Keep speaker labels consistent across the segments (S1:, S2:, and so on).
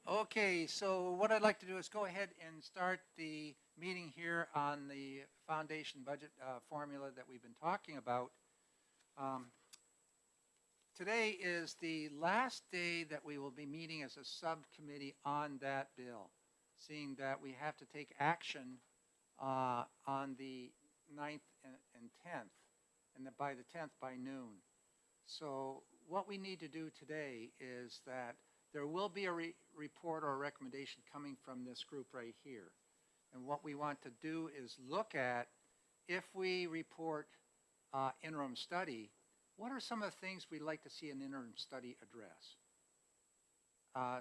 S1: Okay, so what I'd like to do is go ahead and start the meeting here on the foundation budget formula that we've been talking about. Um, Today is the last day that we will be meeting as a subcommittee on that bill, seeing that we have to take action on the 9th and 10th, and that by the 10th by noon. So what we need to do today is that there will be a report or a recommendation coming from this group right here. And what we want to do is look at, if we report interim study, what are some of the things we'd like to see an interim study address?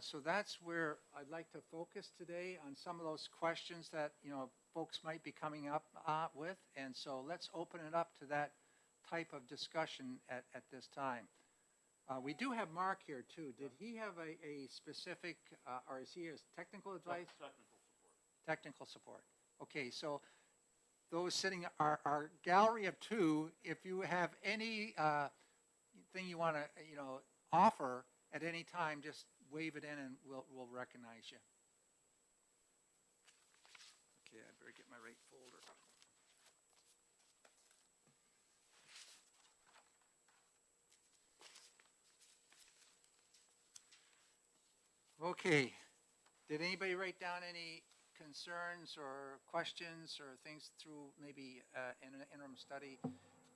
S1: So that's where I'd like to focus today, on some of those questions that, folks might be coming up with. And so let's open it up to that type of discussion at this time. We do have Mark here too. Did he have a specific, or is he as technical advice?
S2: Technical support.
S1: Technical support. Okay, so those sitting, our gallery of two, if you have any thing you want to, offer at any time, just wave it in and we'll recognize you. Okay, I better get my right folder. Okay, did anybody write down any concerns or questions or things through maybe in an interim study?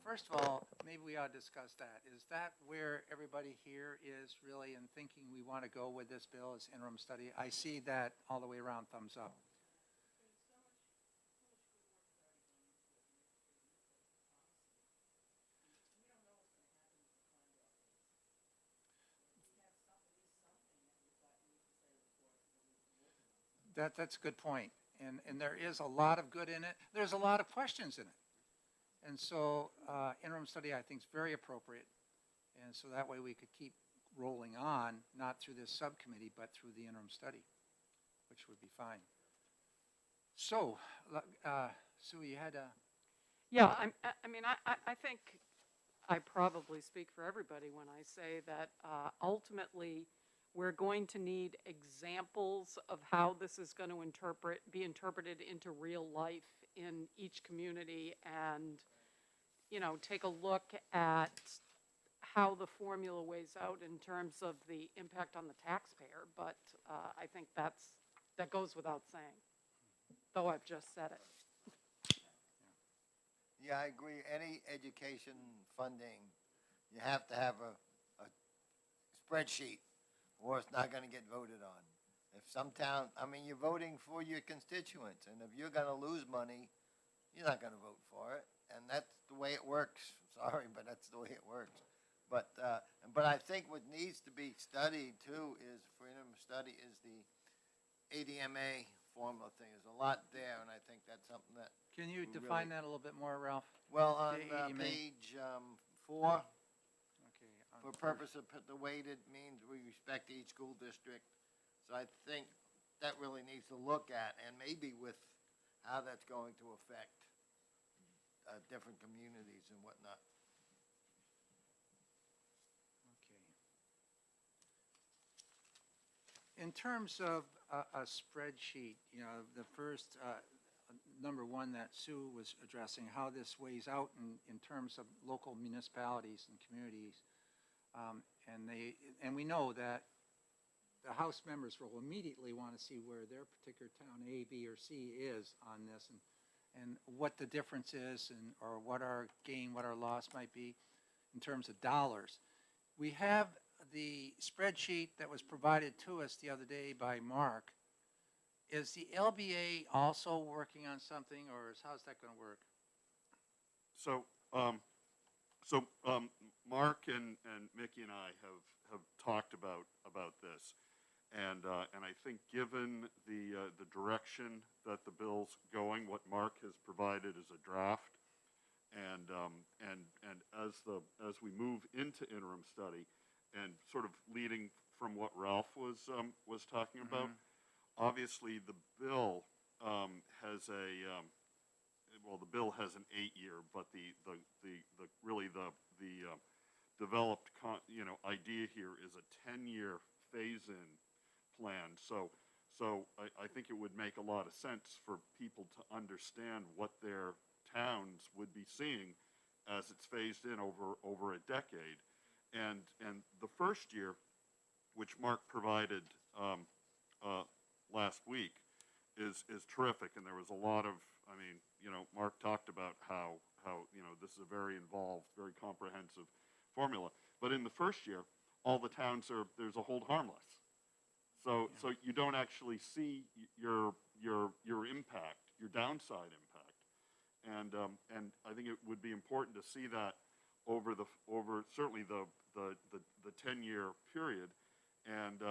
S1: First of all, maybe we ought to discuss that. Is that where everybody here is really in thinking we want to go with this bill as interim study? I see that all the way around, thumbs up. That's a good point. And there is a lot of good in it. There's a lot of questions in it. And so interim study, I think, is very appropriate. And so that way we could keep rolling on, not through this subcommittee, but through the interim study, which would be fine. So, Sue, you had a...
S3: Yeah, I think I probably speak for everybody when I say that ultimately we're going to need examples of how this is going to be interpreted into real life in each community, and, take a look at how the formula weighs out in terms of the impact on the taxpayer. But I think that goes without saying, though I've just said it.
S4: Yeah, I agree. Any education funding, you have to have a spreadsheet, or it's not going to get voted on. If some town, you're voting for your constituents, and if you're going to lose money, you're not going to vote for it, and that's the way it works. Sorry, but that's the way it works. But I think what needs to be studied too is, for interim study, is the ADMA formula thing. There's a lot there, and I think that's something that.
S1: Can you define that a little bit more, Ralph?
S4: Well, on
S1: ADMA.
S4: page 4.
S1: Okay.
S4: For purpose of the weighted means we respect each school district. So I think that really needs to look at, and maybe with how that's going to affect different communities and whatnot.
S1: Okay. In terms of a spreadsheet, the first number one that Sue was addressing, how this weighs out in terms of local municipalities and communities. And we know that the House members will immediately want to see where their particular town A, B, or C is on this, and what the difference is, or what our gain, what our loss might be in terms of dollars. We have the spreadsheet that was provided to us the other day by Mark. Is the LBA also working on something, or how's that going to work?
S2: So, Mark and Mickey and I have talked about this, and I think given the direction that the bill's going, what Mark has provided is a draft, and as we move into interim study, and sort of leading from what Ralph was talking about, obviously the bill has the bill has an 8-year, but the developed idea here is a 10-year phase-in plan. So I think it would make a lot of sense for people to understand what their towns would be seeing as it's phased in over a decade. And the first year, which Mark provided last week, is terrific. And there was a lot of, I mean, you know, Mark talked about how you know, this is a very involved, very comprehensive formula. But in the first year, all the towns there's a hold harmless. So you don't actually see your impact, your downside impact. And I think it would be important to see that over certainly the 10-year period. And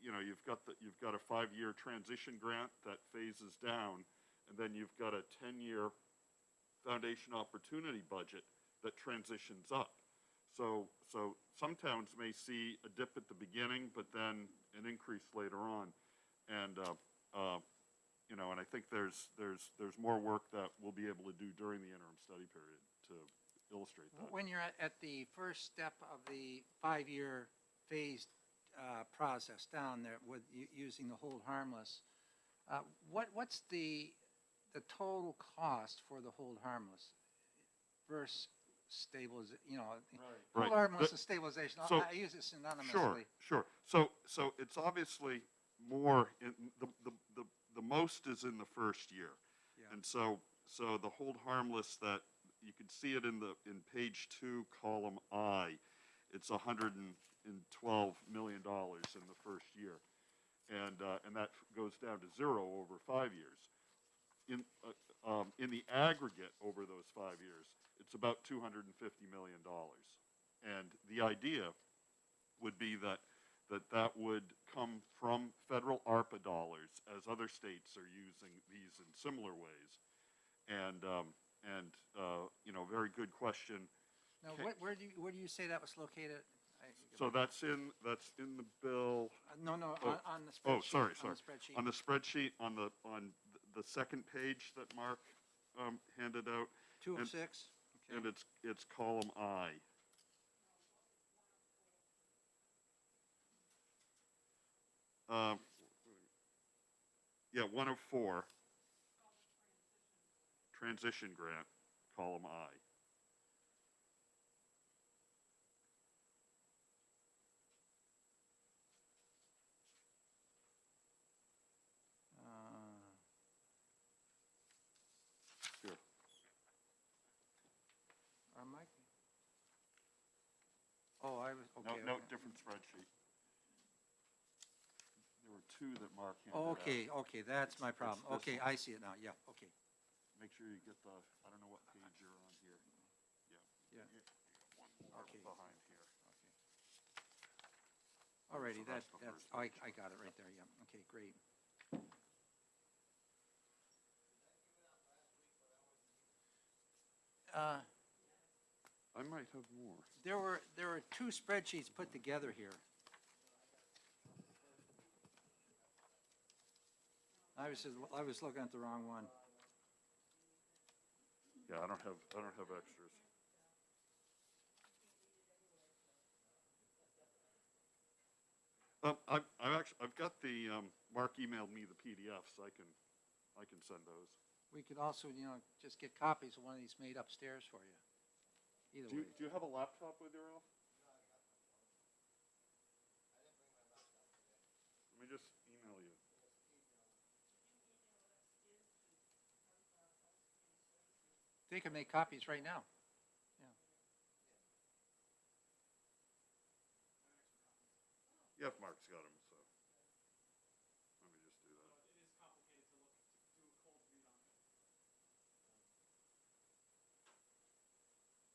S2: you know, you've got a 5-year transition grant that phases down, and then you've got a 10-year foundation opportunity budget that transitions up. So some towns may see a dip at the beginning, but then an increase later on. And you know, and I think there's more work that we'll be able to do during the interim study period to illustrate that.
S1: When you're at the first step of the 5-year phased process down there with using the hold harmless, what's the total cost for the hold harmless versus stabilization? You know,
S2: Right.
S1: hold harmless and stabilization.
S2: So-
S1: I use it synonymously.
S2: Sure. So it's obviously more in the most is in the first year.
S1: Yeah.
S2: And so the hold harmless, that you can see it in page 2, column I, it's $112 million in the first year. And that goes down to 0 over 5 years. In the aggregate over those 5 years, it's about $250 million. And the idea would be that would come from federal ARPA dollars, as other states are using these in similar ways. And you know, very good question.
S1: Now, where do you say that was located?
S2: So that's in the bill.
S1: No,
S2: Oh.
S1: on the spreadsheet.
S2: Oh, sorry.
S1: On the spreadsheet.
S2: On the spreadsheet, on the second page that Mark handed out,
S1: 2 of
S2: and-
S1: 6. Okay.
S2: and it's column I. Yeah, 1 of 4. Transition grant, column I. Here.
S1: Mike? Oh, I was, okay.
S2: No, different spreadsheet. There were 2 that Mark handed
S1: Oh,
S2: out.
S1: okay, that's my problem.
S2: this
S1: Okay,
S2: one.
S1: I see it now, yeah, okay.
S2: Make sure you get I don't know what page you're on here.
S1: Yeah.
S2: One more
S1: Okay.
S2: behind here.
S1: Alrighty,
S2: So that's the
S1: that's,
S2: first
S1: I
S2: page.
S1: got it right there, yeah, okay, great.
S2: I might have more.
S1: There were 2 spreadsheets put together here. I was looking at the wrong one.
S2: Yeah, I don't have extras. I've got the, Mark emailed me the PDFs, I can send those.
S1: We could also, just get copies of one of these made upstairs for you. Either way.
S2: Do you have a laptop with you, Ralph? Let me just email you.
S1: They can make copies right now.
S2: Yeah, if Mark's got them, so. Let me just do that.
S5: It is complicated to do a cold read on it.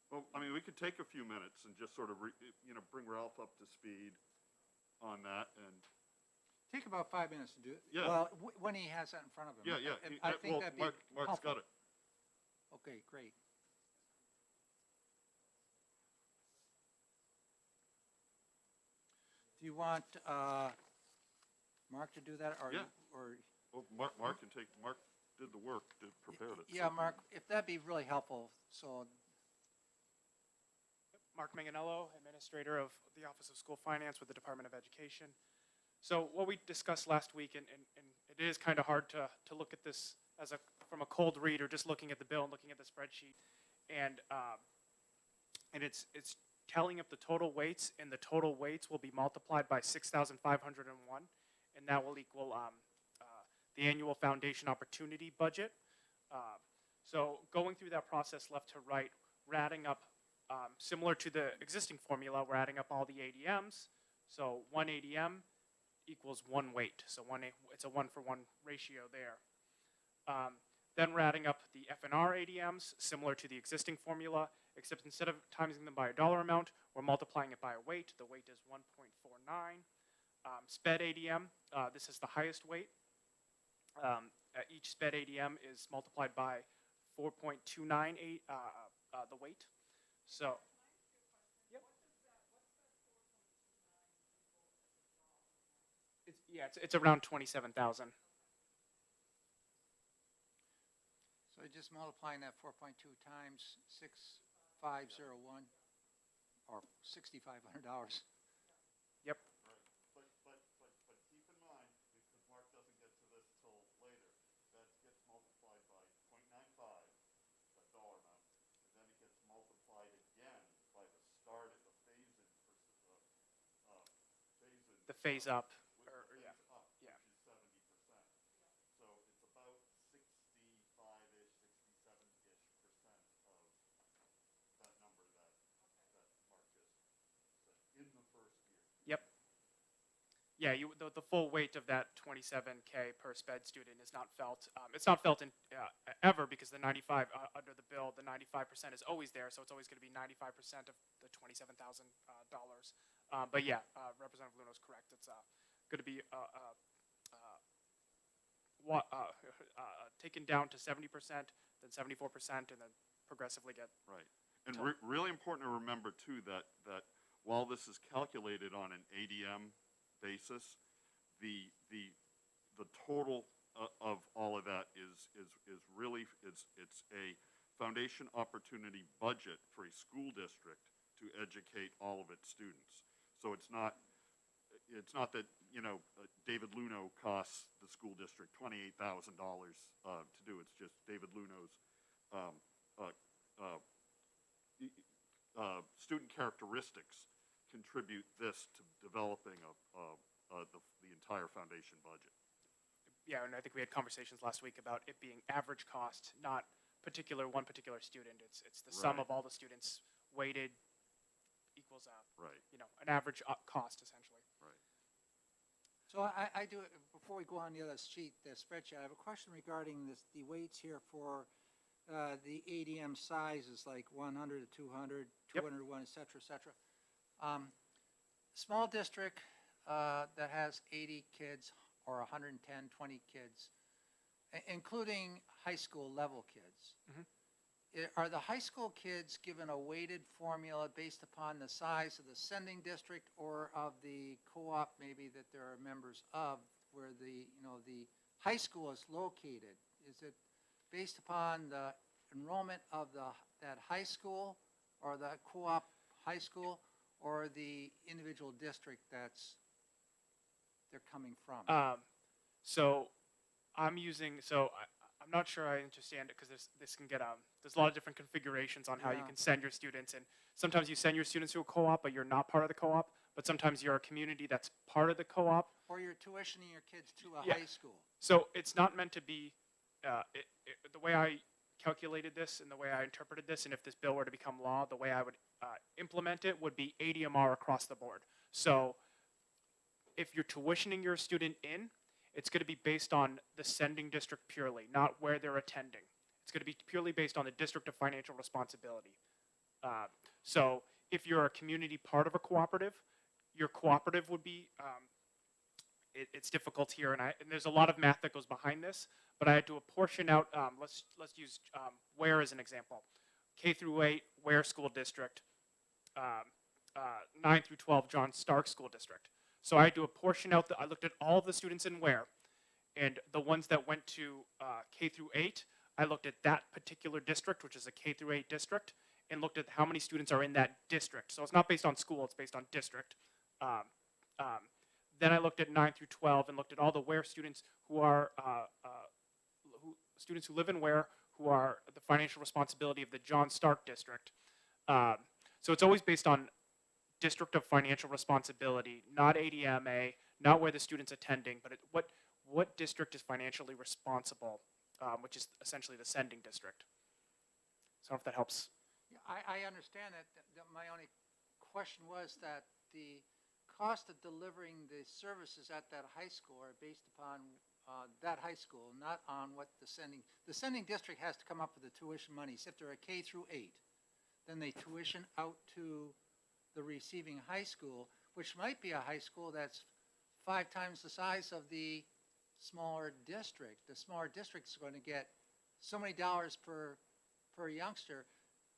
S2: Well, I mean, we could take a few minutes and just sort of, bring Ralph up to speed on that, and,
S1: Take about 5 minutes to do it.
S2: Yeah.
S1: Well, when he has that in front of him.
S2: yeah.
S1: I think that'd be
S2: Mark's got
S1: helpful.
S2: it.
S1: Okay, great. Do you want Mark to do that, or?
S2: Yeah.
S1: Or,
S2: Well, Mark did the work, prepared it.
S1: yeah, Mark, if that'd be really helpful, so,
S5: Mark Manganello, Administrator of the Office of School Finance with the Department of Education. So what we discussed last week, and it is kind of hard to look at this as from a cold read or just looking at the bill and looking at the spreadsheet. And it's tallying up the total weights, and the total weights will be multiplied by 6,501, and that will equal the annual foundation opportunity budget. So going through that process left to right, we're adding up, similar to the existing formula, we're adding up all the ADMs. So one ADM equals one weight. So it's a 1-for-1 ratio there. Then we're adding up the FNR ADMs, similar to the existing formula, except instead of timing them by a dollar amount, we're multiplying it by a weight. The weight is 1.49. SPED ADM, this is the highest weight. Each SPED ADM is multiplied by 4.298, the weight. So, yep. It's around 27,000.
S1: So just multiplying that 4.2 times 6,501, or $6,500.
S2: Right.
S5: Yep.
S2: But keep in mind, because Mark doesn't get to this till later, that gets multiplied by 0.95, that dollar amount, and then it gets multiplied again by the start of the phase-in,
S5: The phase up.
S2: phase
S5: Yeah.
S2: up,
S5: Yeah.
S2: which is 70%. So it's about 65-ish, 67-ish percent of that number that Mark just said in the first year.
S5: Yep. Yeah, the full weight of that 27K per SPED student is not felt. It's not felt in ever, because the 95 under the bill, the 95% is always there, so it's always going to be 95% of the $27,000. But yeah, Representative Luno's correct. It's going to be taken down to 70%, then 74%, and then progressively get.
S2: Right. And really important to remember too that while this is calculated on an ADM basis, the total of all of that is really it's a foundation opportunity budget for a school district to educate all of its students. So it's not that, David Luno costs the school district $28,000 to do. It's just David Luno's student characteristics contribute this to developing the entire foundation budget.
S5: Yeah, and I think we had conversations last week about it being average cost, not one particular student. It's the sum
S2: Right.
S5: of all the students weighted equals
S2: Right.
S5: an average cost essentially.
S2: Right.
S1: So I do, before we go on the other sheet, the spreadsheet, I have a question regarding the weights here for the ADM sizes, like 100 to 200,
S5: Yep.
S1: 201, et cetera, et cetera. Small district that has 80 kids or 110, 20 kids, including high school level kids.
S5: Mhm.
S1: Are the high school kids given a weighted formula based upon the size of the sending district or of the co-op maybe that they're members of, where the high school is located? Is it based upon the enrollment of that high school or the co-op high school, or the individual district they're coming from?
S5: So I'm not sure I understand it, because there's a lot of different configurations on how you
S1: Yeah.
S5: can send your students, and sometimes you send your students to a co-op, but you're not part of the co-op, but sometimes you're a community that's part of the co-op.
S1: Or you're tuitioning your kids to a
S5: Yeah.
S1: high school?
S5: So it's not meant to be, the way I calculated this and the way I interpreted this, and if this bill were to become law, the way I would implement it would be ADMR across the board. So if you're tuitioning your student in, it's going to be based on the sending district purely, not where they're attending. It's going to be purely based on the district of financial responsibility. So if you're a community part of a cooperative, your cooperative would be, it's difficult here, and there's a lot of math that goes behind this, but I had to apportion out, let's use Ware as an example. K through 8, Ware School District, 9 through 12, John Stark School District. So I had to apportion out, I looked at all the students in Ware, and the ones that went to K through 8, I looked at that particular district, which is a K through 8 district, and looked at how many students are in that district. So it's not based on school, it's based on district. Then I looked at 9 through 12 and looked at all the Ware students who are students who live in Ware who are the financial responsibility of the John Stark district. So it's always based on district of financial responsibility, not ADMA, not where the student's attending, but what district is financially responsible, which is essentially the sending district. So I don't know if that helps.
S1: Yeah, I understand that. My only question was that the cost of delivering the services at that high school are based upon that high school, not on what the sending district has to come up with the tuition monies. If they're a K through 8, then they tuition out to the receiving high school, which might be a high school that's 5 times the size of the smaller district. The smaller district's going to get so many dollars per youngster,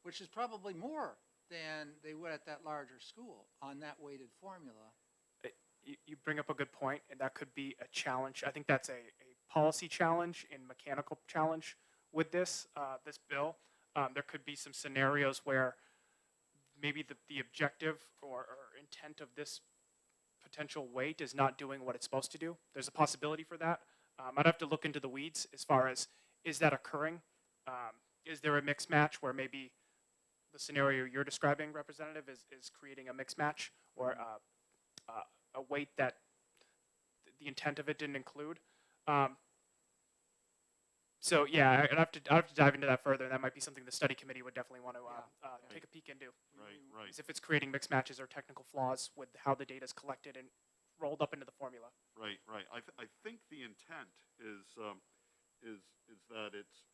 S1: which is probably more than they would at that larger school on that weighted formula.
S5: You bring up a good point, and that could be a challenge. I think that's a policy challenge and mechanical challenge with this this bill. There could be some scenarios where maybe the objective or intent of this potential weight is not doing what it's supposed to do. There's a possibility for that. I'd have to look into the weeds as far as, is that occurring? Is there a mix match where maybe the scenario you're describing, Representative, is creating a mix match or a weight that the intent of it didn't include? So yeah, I'd have to dive into that further, and that might be something the study committee would definitely want to take a peek into.
S2: Right.
S5: Is if it's creating mixed matches or technical flaws with how the data is collected and rolled up into the formula.
S2: Right. I think the intent is that it's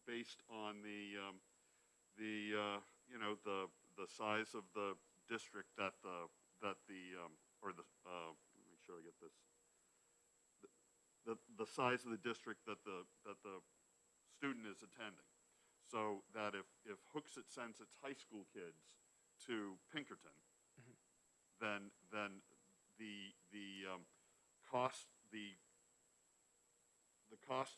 S2: based on the size of the district that the let me make sure I get this. The size of the district that the student is attending, so that if Hooksett sends its high school kids to Pinkerton, then the cost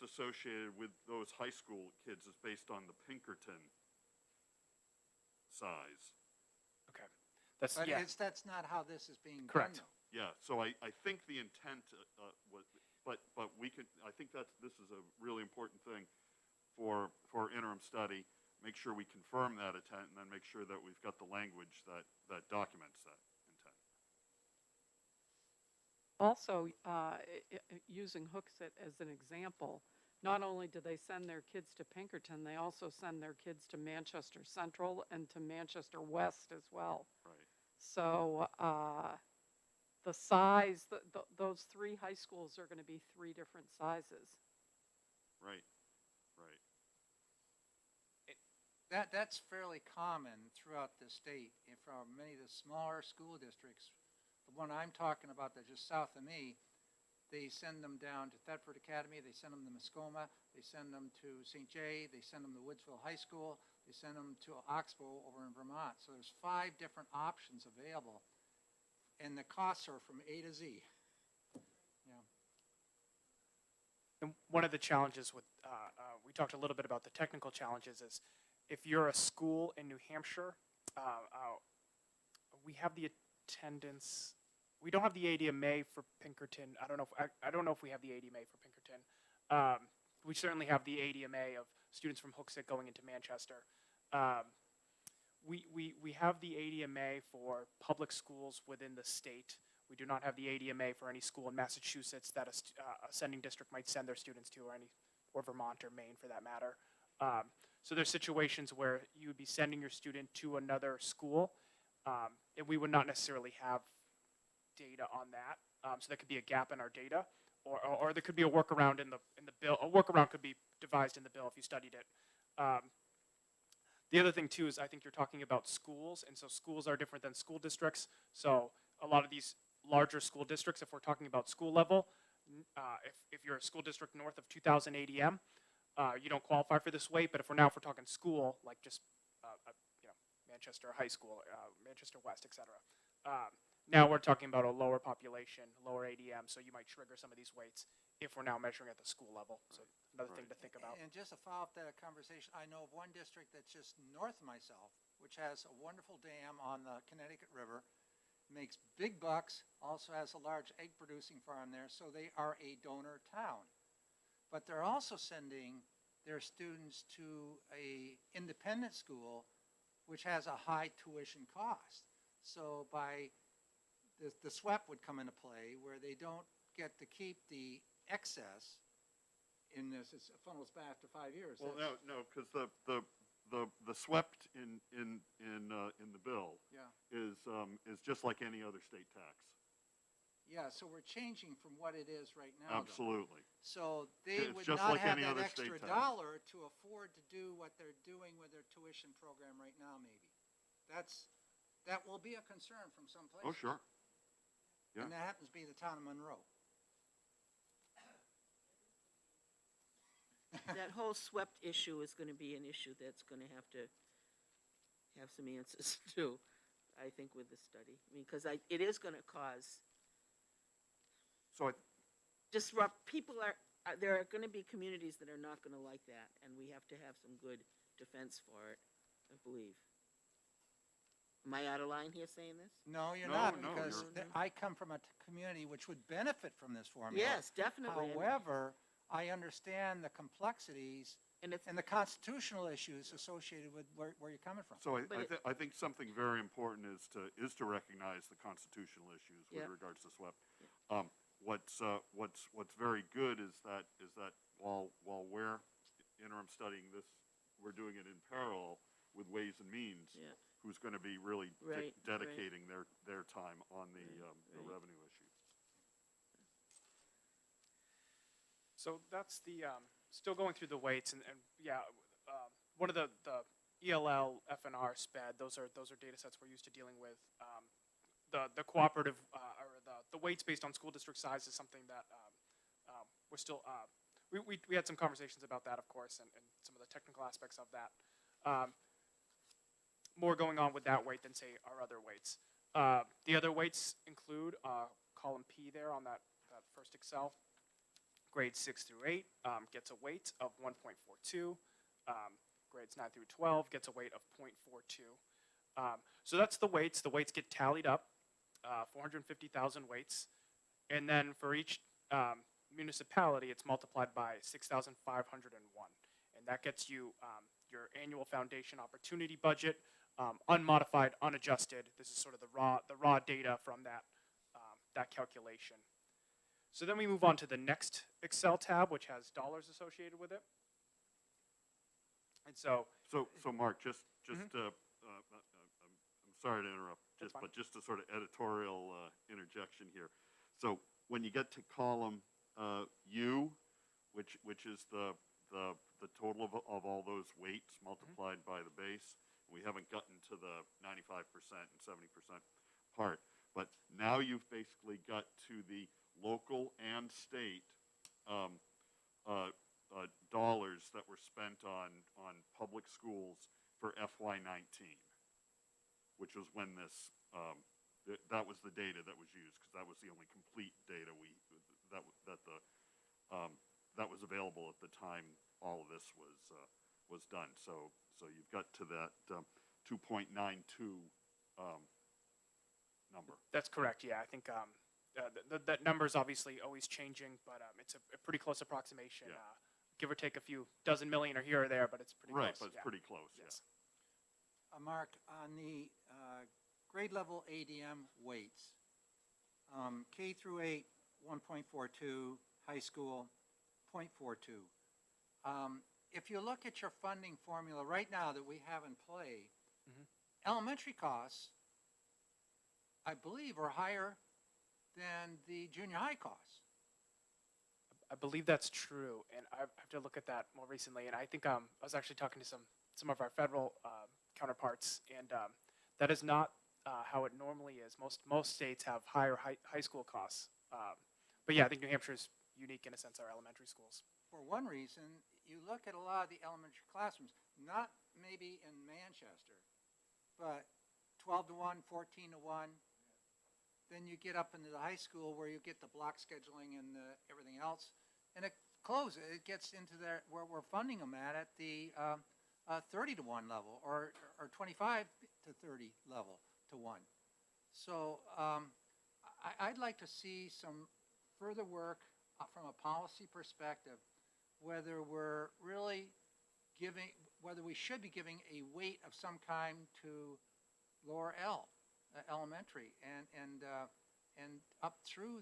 S2: associated with those high school kids is based on the Pinkerton size.
S5: Okay, that's
S1: But
S5: yeah.
S1: that's not how this is being
S5: Correct.
S1: done, though.
S2: Yeah, so I think the intent was, but we could, I think this is a really important thing for interim study. Make sure we confirm that intent, and then make sure that we've got the language that documents that intent.
S3: Also, using Hooksett as an example, not only do they send their kids to Pinkerton, they also send their kids to Manchester Central and to Manchester West as well.
S2: Right.
S3: So the size, those 3 high schools are going to be 3 different sizes.
S2: Right.
S1: That's fairly common throughout the state. And from many of the smaller school districts, the one I'm talking about that's just south of me, they send them down to Thetford Academy, they send them to Muskoma, they send them to St. J, they send them to Woodsville High School, they send them to Oxbow over in Vermont. So there's 5 different options available, and the costs are from A to Z. Yeah.
S5: And one of the challenges with we talked a little bit about the technical challenges is if you're a school in New Hampshire, we have the attendance. We don't have the ADMA for Pinkerton. I don't know if we have the ADMA for Pinkerton. We certainly have the ADMA of students from Hooksett going into Manchester. We have the ADMA for public schools within the state. We do not have the ADMA for any school in Massachusetts that a sending district might send their students to, or Vermont or Maine for that matter. So there's situations where you would be sending your student to another school, and we would not necessarily have data on that. So that could be a gap in our data, or there could be a workaround in the bill. A workaround could be devised in the bill if you studied it. The other thing too is I think you're talking about schools, and so schools are different than school districts. So a lot of these larger school districts, if we're talking about school level, if you're a school district north of 2,000 ADM, you don't qualify for this weight. But if we're talking school, like just Manchester High School, Manchester West, etc. Now we're talking about a lower population, lower ADM, so you might trigger some of these weights if we're now measuring at the school level. So another thing to think about.
S1: And just to follow up that conversation, I know of one district that's just north of myself, which has a wonderful dam on the Connecticut River, makes big bucks, also has a large egg producing farm there, so they are a donor town. But they're also sending their students to a independent school, which has a high tuition cost. So the SWEP would come into play where they don't get to keep the excess in this, it funnels back to 5 years.
S2: Well,
S1: That's-
S2: no, because the swept in the bill
S1: Yeah.
S2: is just like any other state tax.
S1: Yeah, so we're changing from what it is right now. though.
S2: Absolutely.
S1: So they
S2: It's
S1: would
S2: just
S1: not
S2: like
S1: have
S2: any
S1: that
S2: other state
S1: extra
S2: tax.
S1: dollar to afford to do what they're doing with their tuition program right now, maybe. That will be a concern from some places.
S2: Oh, sure. Yeah.
S1: And that happens to be the town of Monroe.
S6: That whole swept issue is gonna be an issue that's gonna have to have some answers to, I think, with the study. I mean, cause it is gonna cause
S2: So
S6: people there are gonna be communities that are not gonna like that, and we have to have some good defense for it, I believe. Am I out of line here saying this?
S1: No, you're
S2: No,
S1: not,
S2: no,
S1: because
S6: you're-
S1: I come from a community which would benefit from this formula.
S6: Yes, definitely.
S1: However, I understand the complexities
S6: And it's,
S1: and the constitutional issues associated with where you're coming from.
S2: So
S6: But
S2: I think something very important is to recognize the constitutional issues with
S6: Yeah.
S2: regards to SWEP. What's very good is that while we're interim studying this, we're doing it in parallel with Ways and Means,
S6: Yeah.
S2: who's going to be really
S6: Right,
S2: dedicating their time on the
S6: Right.
S2: revenue issues.
S5: So that's the, still going through the weights and yeah, one of the ELL, FNR, SPED, those are data sets we're used to dealing with. The cooperative, or the weights based on school district size is something that, we're still, we had some conversations about that, of course, and some of the technical aspects of that. More going on with that weight than, say, our other weights. The other weights include, column P there on that first Excel. Grades 6 through 8 gets a weight of 1.42. Grades 9 through 12 gets a weight of 0.42. So that's the weights. The weights get tallied up, 450,000 weights. And then for each municipality, it's multiplied by 6,501. And that gets you your annual foundation opportunity budget, unmodified, unadjusted. This is sort of the raw data from that calculation. So then we move on to the next Excel tab, which has dollars associated with it. And so,
S2: So Mark, just
S5: Mhm.
S2: I'm sorry to interrupt,
S5: That's fine.
S2: but just a sort of editorial interjection here. So when you get to column U, which is the total of all those weights multiplied by the base, we haven't gotten to the 95% and 70% part, but now you've basically got to the local and state dollars that were spent on public schools for FY19, which was when this that was the data that was used, because that was the only complete data that was available at the time all of this was done. So you've got to that 2.92 number.
S5: that's correct, yeah. I think that number is obviously always changing, but it's a pretty close approximation.
S2: Yeah.
S5: Give or take a few dozen million or here or there, but it's pretty
S2: Right,
S5: close.
S2: but it's
S5: yeah.
S2: pretty close, yeah.
S5: Yes.
S1: Mark, on the grade level ADM weights, K through 8, 1.42, high school, 0.42. If you look at your funding formula right now that we have in play,
S5: Mhm.
S1: elementary costs, I believe, are higher than the junior high costs.
S5: I believe that's true, and I have to look at that more recently. And I think I was actually talking to some of our federal counterparts, and that is not how it normally is. Most states have higher high school costs, but yeah, I think New Hampshire is unique in a sense. Our elementary schools.
S1: For one reason, you look at a lot of the elementary classrooms, not maybe in Manchester, but 12 to 1, 14 to 1. Then you get up into the high school where you get the block scheduling and everything else, and it gets into where we're funding them at the 30 to 1 level, or 25 to 30 level to 1. So I'd like to see some further work from a policy perspective, whether we're really whether we should be giving a weight of some kind to lower L, elementary, and up through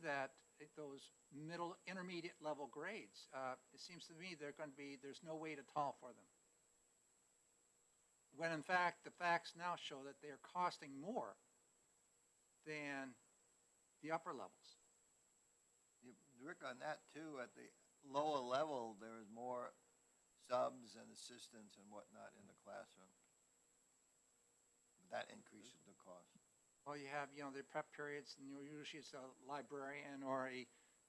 S1: those middle, intermediate level grades. It seems to me there's no weight at all for them. When in fact, the facts now show that they're costing more than the upper levels.
S4: Rick, on that too, at the lower level, there is more subs and assistants and whatnot in the classroom. That increases the cost.
S1: Well, you have, the prep periods, and usually it's a librarian or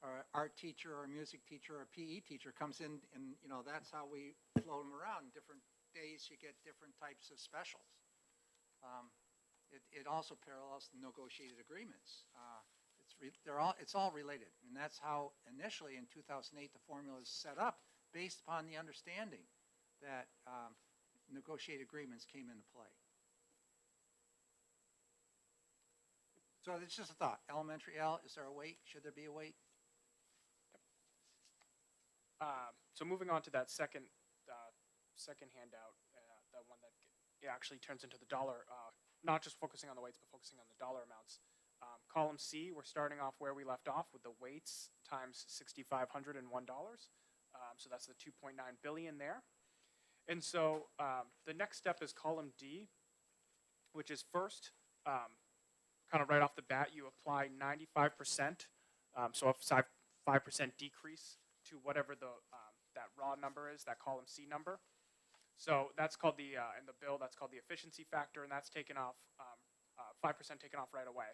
S1: or art teacher or a music teacher or a PE teacher comes in, and, that's how we flow them around. Different days you get different types of specials. It also parallels the negotiated agreements. It's all related, and that's how initially in 2008 the formula is set up, based upon the understanding that negotiated agreements came into play. So it's just a thought. Elementary L, is there a weight? Should there be a weight?
S5: So moving on to that second handout, the one that actually turns into the dollar, not just focusing on the weights, but focusing on the dollar amounts. Column C, we're starting off where we left off with the weights times $6,501. So that's the 2.9 billion there. And so the next step is column D, which is first, kind of right off the bat, you apply 95%, so a 5% decrease to whatever that raw number is, that column C number. So that's called in the bill, that's called the efficiency factor, and that's taken off, 5% taken off right away.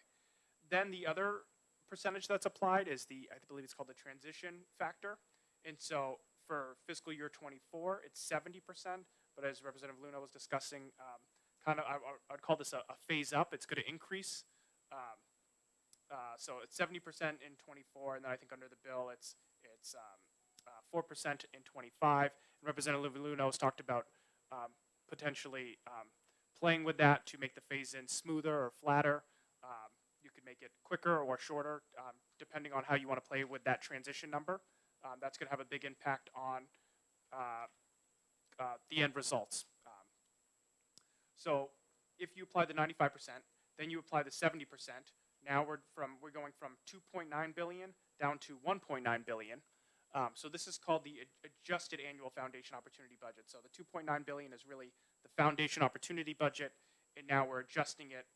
S5: Then the other percentage that's applied is I believe it's called the transition factor. And so for fiscal year 24, it's 70%, but as Representative Luna was discussing, I'd call this a phase up. It's going to increase. So it's 70% in 24, and then I think under the bill it's 4% in 25. And Representative Luna has talked about potentially playing with that to make the phase-in smoother or flatter. You could make it quicker or shorter, depending on how you want to play with that transition number. That's going to have a big impact on the end results. So if you apply the 95%, then you apply the 70%. Now we're going from 2.9 billion down to 1.9 billion. So this is called the adjusted annual foundation opportunity budget. So the 2.9 billion is really the foundation opportunity budget, and now we're adjusting it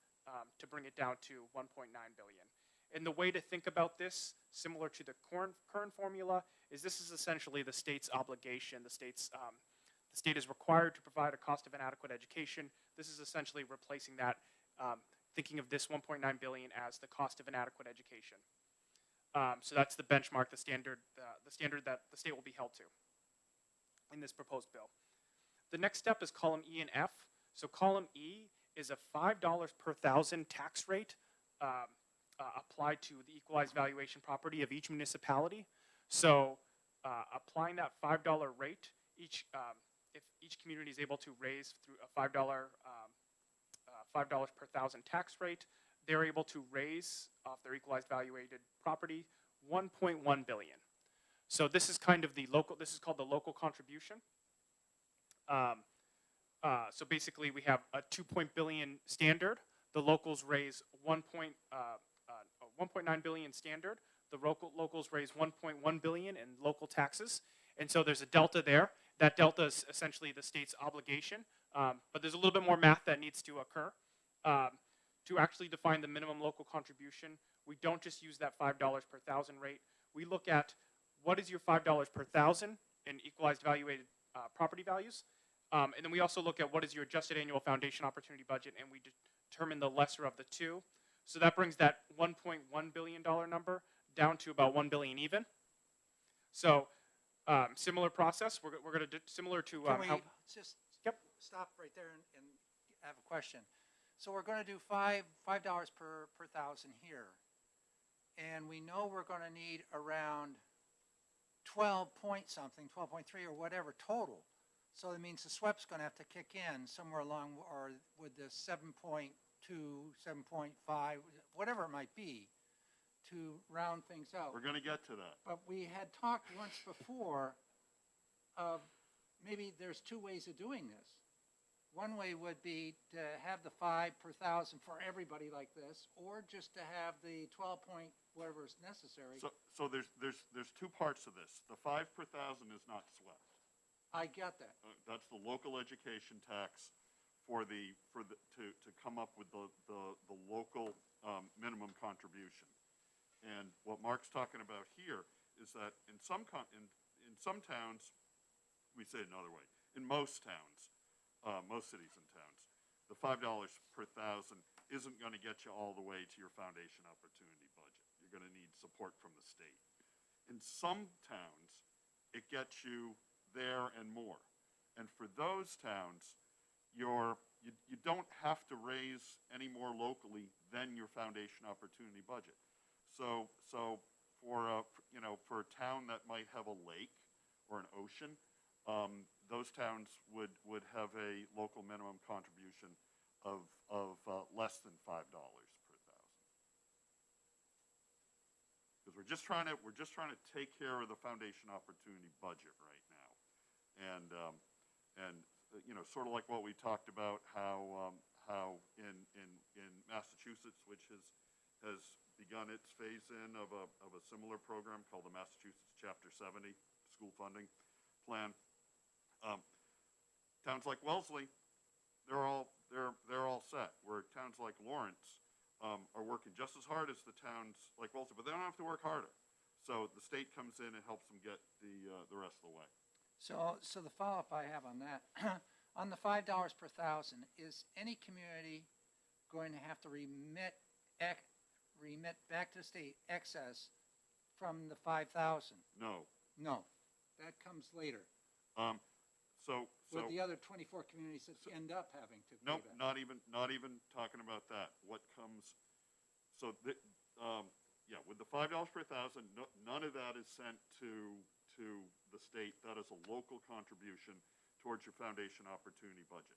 S5: to bring it down to 1.9 billion. And the way to think about this, similar to the current formula, is this is essentially the state's obligation. The state is required to provide a cost of inadequate education. This is essentially replacing that, thinking of this 1.9 billion as the cost of inadequate education. So that's the benchmark, the standard that the state will be held to in this proposed bill. The next step is column E and F. So column E is a $5 per thousand tax rate applied to the equalized valuation property of each municipality. So applying that $5 rate, if each community is able to raise through a $5 per thousand tax rate, they're able to raise off their equalized valuated property 1.1 billion. So this is kind of this is called the local contribution. So basically we have a 2 billion standard. The locals raise 1.9 billion standard. The locals raise 1.1 billion in local taxes. And so there's a delta there. That delta is essentially the state's obligation. But there's a little bit more math that needs to occur. To actually define the minimum local contribution, we don't just use that $5 per thousand rate. We look at what is your $5 per thousand in equalized valuated property values. And then we also look at what is your adjusted annual foundation opportunity budget, and we determine the lesser of the two. So that brings that $1.1 billion number down to about 1 billion even. So similar process. We're going to do similar to
S1: Can we
S5: how.
S1: just
S5: Yep.
S1: stop right there and have a question? So we're going to do $5 per thousand here, and we know we're going to need around 12 point something, 12.3 or whatever total. So that means the SWEP's going to have to kick in somewhere along, or with the 7 point 7.2, 7.5, whatever it might be, to round things out.
S2: We're gonna get to that.
S1: But we had talked once before of maybe there's two ways of doing this. One way would be to have the 5 per thousand for everybody like this, or just to have the 12 point whatever is necessary.
S2: So there's two parts to this. The 5 per thousand is not swept.
S1: I get that.
S2: That's the local education tax to come up with the local minimum contribution. And what Mark's talking about here is that in some towns, we say it another way, in most towns, most cities and towns, the $5 per thousand isn't going to get you all the way to your foundation opportunity budget. You're going to need support from the state. In some towns, it gets you there and more. And for those towns, you don't have to raise any more locally than your foundation opportunity budget. So for a town that might have a lake or an ocean, those towns would have a local minimum contribution of less than $5 per thousand. Because we're just trying to take care of the foundation opportunity budget right now, and sort of like what we talked about, how in Massachusetts, which has begun its phase-in of a similar program called the Massachusetts Chapter 70 School Funding Plan. Towns like Wellesley, they're all set. Where towns like Lawrence are working just as hard as the towns like Wellesley, but they don't have to work harder. So the state comes in and helps them get the rest of the way.
S1: So the follow-up I have on that, on the $5 per thousand, is any community going to have to remit back to the state excess from the 5,000?
S2: No.
S1: No, that comes later.
S2: So
S1: With the other 24 communities that end up having to pay
S2: nope,
S1: that.
S2: not even talking about that. What comes? So with the $5 per thousand, none of that is sent to the state. That is a local contribution towards your foundation opportunity budget.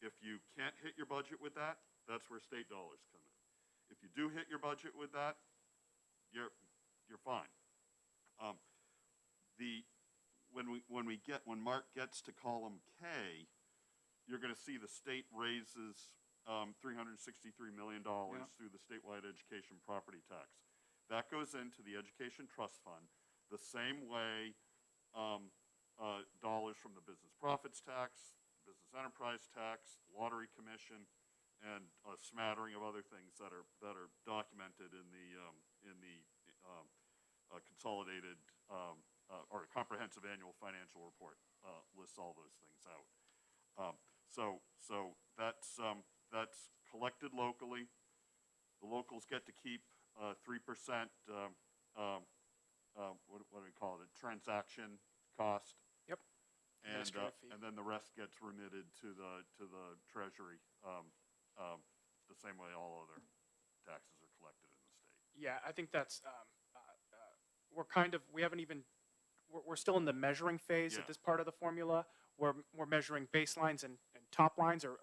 S2: If you can't hit your budget with that, that's where state dollars come in. If you do hit your budget with that, you're fine. When Mark gets to column K, you're going to see the state raises $363 million through the statewide education property tax. That goes into the education trust fund the same way dollars from the business profits tax, business enterprise tax, lottery commission, and a smattering of other things that are documented in the consolidated or comprehensive annual financial report lists all those things out. So that's collected locally. The locals get to keep 3%. What do we call it? A transaction cost.
S5: Yep.
S2: And
S5: Administrative fee.
S2: and then the rest gets remitted to the treasury, the same way all other taxes are collected in the state.
S5: Yeah, I think that's, we're still in the measuring phase
S2: Yeah.
S5: at this part of the formula. We're measuring baselines and top lines or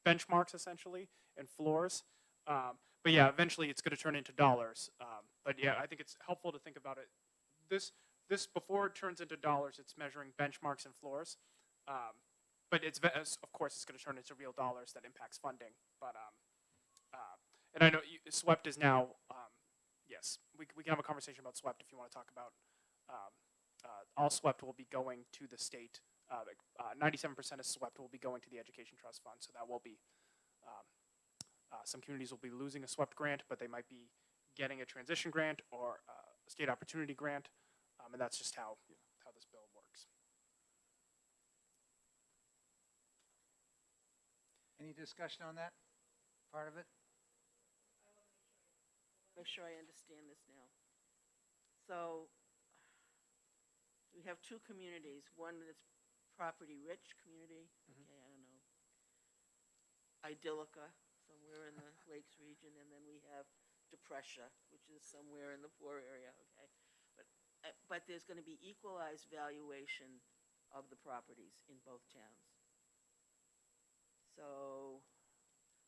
S5: benchmarks essentially and floors. But yeah, eventually it's going to turn into dollars. But yeah, I think it's helpful to think about it. This before it turns into dollars, it's measuring benchmarks and floors. But of course it's going to turn into real dollars that impacts funding. But and I know SWEPT is now, yes, we can have a conversation about SWEPT if you want to talk about. All SWEPT will be going to the state. 97% of SWEPT will be going to the Education Trust Fund, so that will be, some communities will be losing a SWEPT grant, but they might be getting a transition grant or a state opportunity grant, and that's just how this bill works.
S1: Any discussion on that part of it?
S6: Make sure I understand this now. So, we have two communities, one that's property-rich community, okay, I don't know, Idyllica, somewhere in the Lakes region, and then we have Depressia, which is somewhere in the poor area, okay? But there's gonna be equalized valuation of the properties in both towns. So,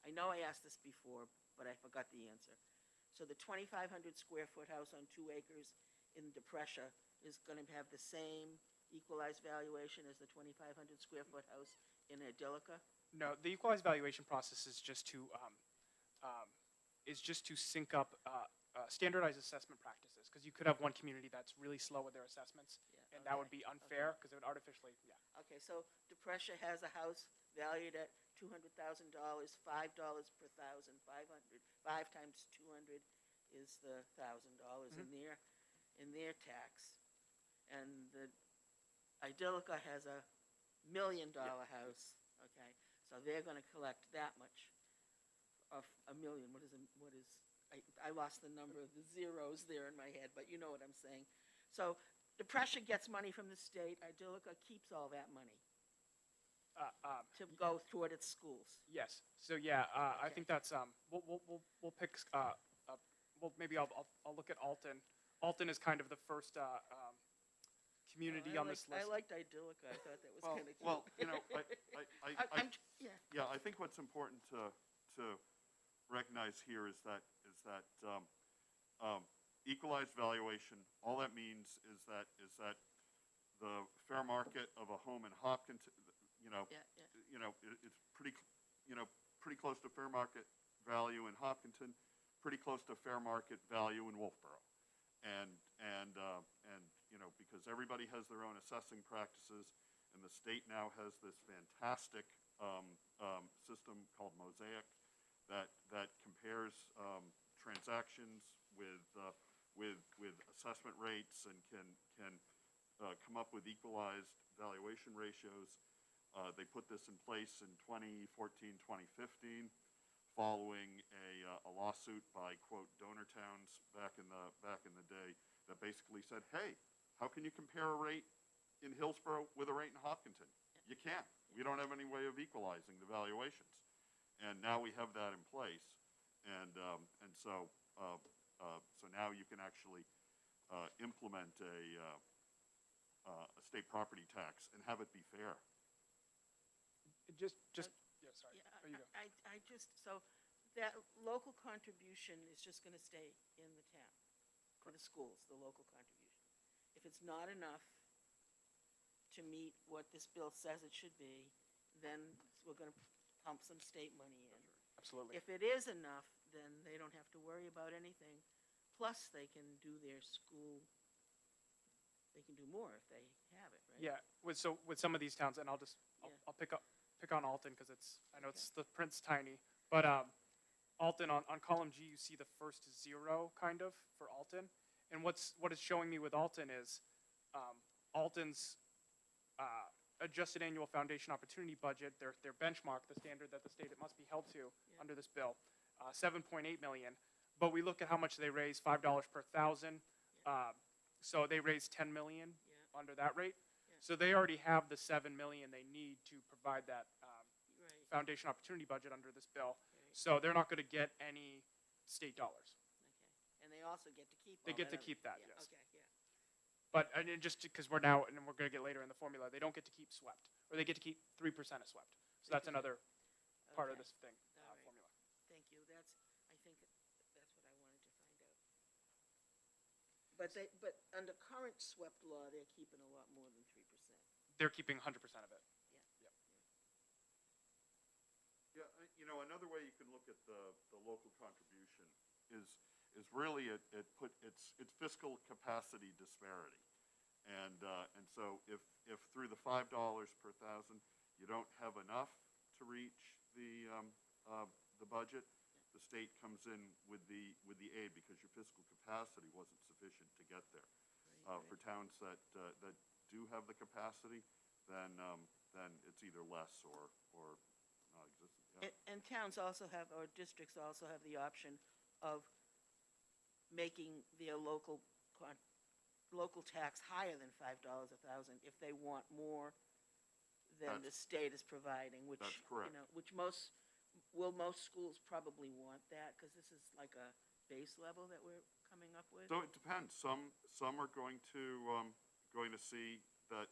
S6: I know I asked this before, but I forgot the answer. So the 2,500 square foot house on 2 acres in DePressia is gonna have the same equalized valuation as the 2,500 square foot house in Idyllica?
S5: No, the equalized valuation process is just to sync up standardized assessment practices, because you could have one community that's really slow with their assessments,
S6: Yeah,
S5: and that would
S6: okay,
S5: be unfair, because it would artificially, yeah.
S6: Okay, so DePressia has a house valued at $200,000, $5 per thousand, 500, 5 times 200 is the $1,000 in their tax. And the Idyllica has a $1 million house, okay? So they're gonna collect that much of a million. I lost the number of the zeros there in my head, but you know what I'm saying. So DePressia gets money from the state, Idyllica keeps all that money to go toward its schools.
S5: Yes, so yeah, I
S6: Okay.
S5: think that's, we'll pick, well, maybe I'll look at Alton. Alton is kind of the first, community on this
S6: I
S5: list.
S6: liked Idyllica, I thought that was
S2: Well,
S6: kinda cute.
S2: well, you know,
S6: Yeah,
S2: yeah, I think what's important to recognize here is that equalized valuation, all that means is that the fair market of a home in Hopkinton,
S6: yeah.
S2: it's pretty close to fair market value in Hopkinton, pretty close to fair market value in Wolfboro. And because everybody has their own assessing practices, and the state now has this fantastic system called Mosaic that compares transactions with assessment rates and can come up with equalized valuation ratios. They put this in place in 2014, 2015, following a lawsuit by, quote, donor towns back in the day that basically said, hey, how can you compare a rate in Hillsborough with a rate in Hopkinton? You can't. We don't have any way of equalizing the valuations. And now we have that in place. And so now you can actually implement a state property tax and have it be fair.
S5: Just, yeah, sorry.
S6: Yeah,
S5: There you go.
S6: I just, so that local contribution is just gonna stay in the town, for the schools, the local contribution. If it's not enough to meet what this bill says it should be, then we're gonna pump some state money in.
S5: Absolutely.
S6: If it is enough, then they don't have to worry about anything, plus they can do their school, they can do more if they have it, right?
S5: Yeah, with some of these towns, and I'll
S6: Yeah.
S5: pick on Alton, because I know it's the print's tiny, but Alton on column G, you see the first zero kind of for Alton, and what it's showing me with Alton is Alton's adjusted annual foundation opportunity budget, their benchmark, the standard that the state it must be held to under this bill, 7.8 million. But we look at how much they raise, $5 per thousand. So they raised 10 million under that rate.
S6: Yeah.
S5: So they already have the 7 million they need to provide that
S6: Right,
S5: foundation opportunity budget under this bill.
S6: right,
S5: So they're not going to get any state dollars.
S6: okay. And they also get to keep all
S5: They get
S6: that
S5: to keep that,
S6: yeah,
S5: yes.
S6: Okay, yeah.
S5: But and it just because we're now, and we're going to get later in the formula, they don't get to keep swept, or they get to keep 3% of swept. So that's another part of
S6: Okay.
S5: this thing,
S6: All right.
S5: formula.
S6: Thank you, I think that's what I wanted to find out. But under current SWEP law, they're keeping a lot more than 3%.
S5: They're keeping 100% of it.
S2: Yeah, another way you can look at the local contribution is really it's fiscal capacity disparity. And so if through the $5 per thousand, you don't have enough to reach the budget, the state comes in with the aid because your fiscal capacity wasn't sufficient to get there.
S6: Right,
S2: For towns that do have the capacity, then it's either less or non-existent. Yeah.
S6: And towns also have, or districts also have the option of making their local tax higher than $5 a thousand if they want more than the state is providing, which,
S2: That's correct.
S6: which most schools probably want that, because this is like a base level that we're coming up with.
S2: So it depends. Some are going to see that